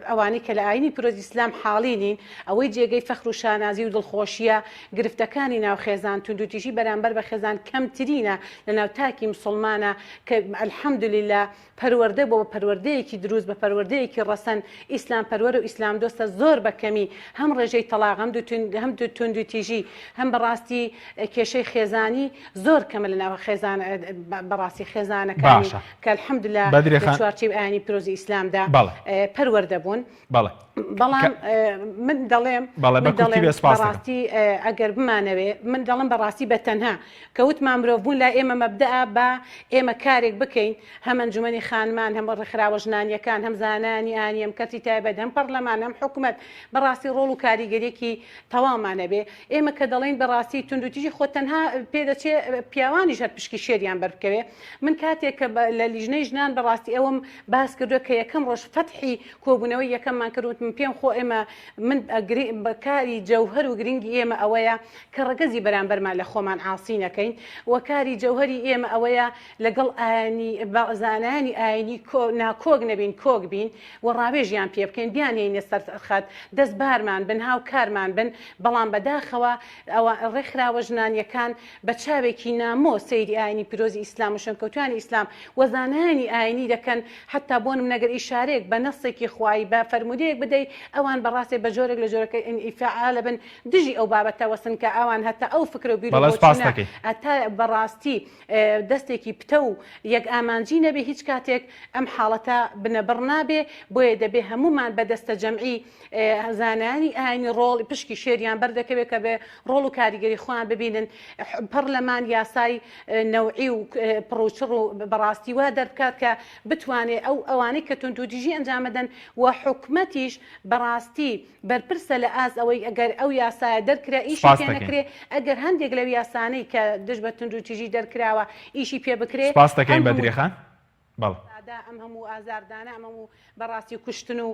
ئەوانەی کە لە ئاینی پیرۆزی ئیسلام حاڵینین ئەوەی جێگەی فەخر و شانازی و دڵخۆشیە گرفتەکانی ناو خێزان تونند و تیژی بەرامبەر بە خێزان کەمترینە لە ناو تاکی مسلمانە کە الحەمدولله پەروەردە بۆ پەروەردەیەکی دروست بە پەروەردەیەکی ڕەسەن ئیسلام پەروەرە و ئیسلام دۆستە زۆر بەکەمی هەم ڕێژەی تەلاق هەم تونند و تیژی هەم بەڕاستی کێشەی خێزانی زۆر کەمە لە ناو خێزان بەڕاستی خێزانەکانی کە الحەمدولله لە چوارچێوەی ئاینی پیرۆزی ئیسلامدا پەروەردە بوون بەڵام من دەڵێم بەڕاستی ئەگەر بمانەوێ من دەڵم بەڕاستی بە تەنها کەوتمان مرۆڤ بوون لا ئێمە مەبدەئە بە ئێمە کارێک بکەین هەم ئەنجومەنی خانمان هەم ڕێکخراوە ژنانیەکان هەم زانانی ئانی هەم کەرتی تایبەت هەم پەرلەمان هەم حکوومەت بەڕاستی ڕۆڵ و کاریگەریەکی تەوامانە بێ ئێمە کە دەڵێن بەڕاستی تونند و تیژی خۆ تەنها پێدەچێ پیاوانی ژەر پشکی شێریان بەربکەوێ من کاتێک کە لە لیژنەی ژنان بەڕاستی ئەوم باس کردووە کە یەکەم ڕۆژ فەتحی کۆبوونەوەی یەکەممان کردوت من پێم خۆ ئێمە من بەکاری جەوهەر و گرنگی ئێمە ئەوەیە کە ڕگەزی بەرامبەرمان لە خۆمان عاسی نەکەین وەکاری جەوهەری ئێمە ئەوەیە لەگەڵ زانانی ئاینی ناکۆک نەبین کۆک بین و ڕاوێژیان پێ بکەین بیانێنە سەر خەت دەست بارمان بن هاو کارمان بن بەڵام بەداخەوە ئەوە ڕێکخراوە ژنانیەکان بە چاوێکی نامۆ سەیری ئاینی پیرۆزی ئیسلام و شەنکەوتوانی ئیسلام وەزانانی ئاینی دەکەن حتا بۆنم نەگەر ئیشارەیەک بە نەسێکی خوای بە فەرمودەیەک بدەیت ئەوان بەڕاستی بە جۆرێک لە جۆرەکە ئیفعالە بن دژی ئەو بابەتە وەسن کە ئەوان هەتا ئەو فکر و بیر ئەتا بەڕاستی دەستێکی پتە و یەک ئامانجی نەبێ هیچ کاتێک ئەم حاڵەتە بنەبڕ نابێ بۆیە دەبێ هەمومان بە دەستە جەمعی زانانی ئاینی ڕۆڵ پشکی شێریان بەردەکەوێت کە بێ ڕۆڵ و کاریگەری خۆیان ببینن پەرلەمان یاسای نەوعی و پڕوچڕ و بەڕاستی وا دەربکات کە بتوانێت ئەوانەی کە تونند و تیژی ئەنجامەدەن و حکومەتیش بەڕاستی بەرپرسە لە ئاز ئەوەی ئەگەر ئەو یاسایە دەرکرا ئیشی پێ نەکرێ ئەگەر هەندێک لەو یاسانەی کە دژ بە تونند و تیژی دەرکراوە ئیشی پێ بکرێ سپاس دەکەین بەدری خان ئەم هەموو ئازاردانە ئەم هەموو بەڕاستی کوشتن و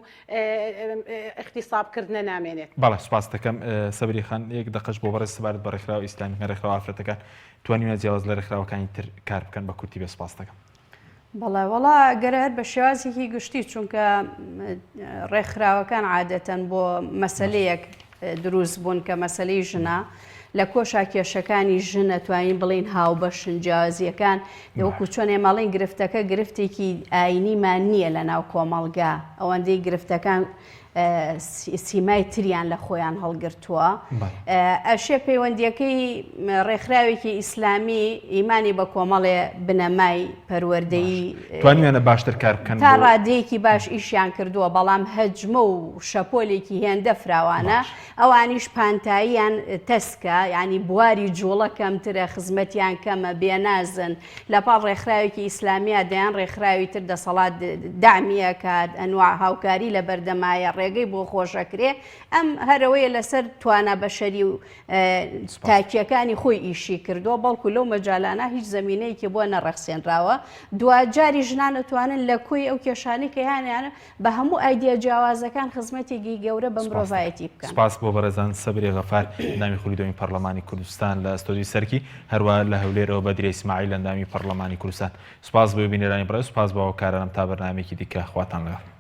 اختصابکردنە نامێنێت بەڵێ سپاس دەکەم سەبری خان یەک دقەش بۆ بەڕێز سەبارەت بە ڕێکخراوە ئیسلامی ڕێکخراوە ئافرەتەکان توانیوە جیاواز لە ڕێکخراوەکانی تر کار بکەن بە کورتی بێ سپاس دەکەم بەڵێ وەڵا گەرەر بە شێوازێکی گشتی چونکە ڕێکخراوەکان عادەتەن بۆ مەسەلەیەک دروست بوون کە مەسەلەی ژنە لە کۆشا کێشەکانی ژن ئەتوانین بڵین هاوبەشن جیازیەکان وەکو چۆن ئێمەڵین گرفتەکە گرفتێکی ئاینیمان نییە لە ناو کۆمەڵگا ئەوەندەی گرفتەکان سیمای تریان لە خۆیان هەڵگرتووە ئەشێ پەیوەندیەکەی ڕێکخراوێکی ئیسلامی ئیمانی بە کۆمەڵێ بنەمای پەروەردەیی توانیانە باشتر کار بکەن تا ڕادەیەکی باش ئیشیان کردووە بەڵام هەجمە و شەپۆلێکی هێندە فراوانە ئەوانیش پانتاییان تەسکە ینی بواری جوڵە کەمترە خزمەتیان کەمە بێنازن لەپاڵ ڕێکخراوێکی ئیسلامیە دەیان ڕێکخراوی تر دەسەڵات دامیە کات ئەنواع هاوکاری لە بەردەمایە ڕێگەی بۆ خۆشەکرێ ئەم هەرەوەیە لەسەر توانە بەشەری و تاکیەکانی خۆی ئیشی کردووە بەڵکو لەو مەجالانە هیچ زمینەیەکی بۆ نەڕەخسێنراوە دوجاری ژنان دەتوانن لە کۆی ئەو کێشانی کە یانیانە بە هەموو ئایدیا جیاوازەکان خزمەتێکی گەورە بە مرۆڤایەتی بکەن. سپاس بۆ بەڕێزان سەبرێ غەفار ئەندامی خولیدۆمی پەرلەمانی کوردستان لە ئەستۆدی سەرکی هەروە لە هەولێرەوە بەدرێ ئیسماعیل ئەندامی پەرلەمانی کوردستان. سپاس بۆ بینەرانی بەڕێز، سپاس بۆ هاوکارانم تا بەرنامەیەکی دیکە خواتان لەگەڵ.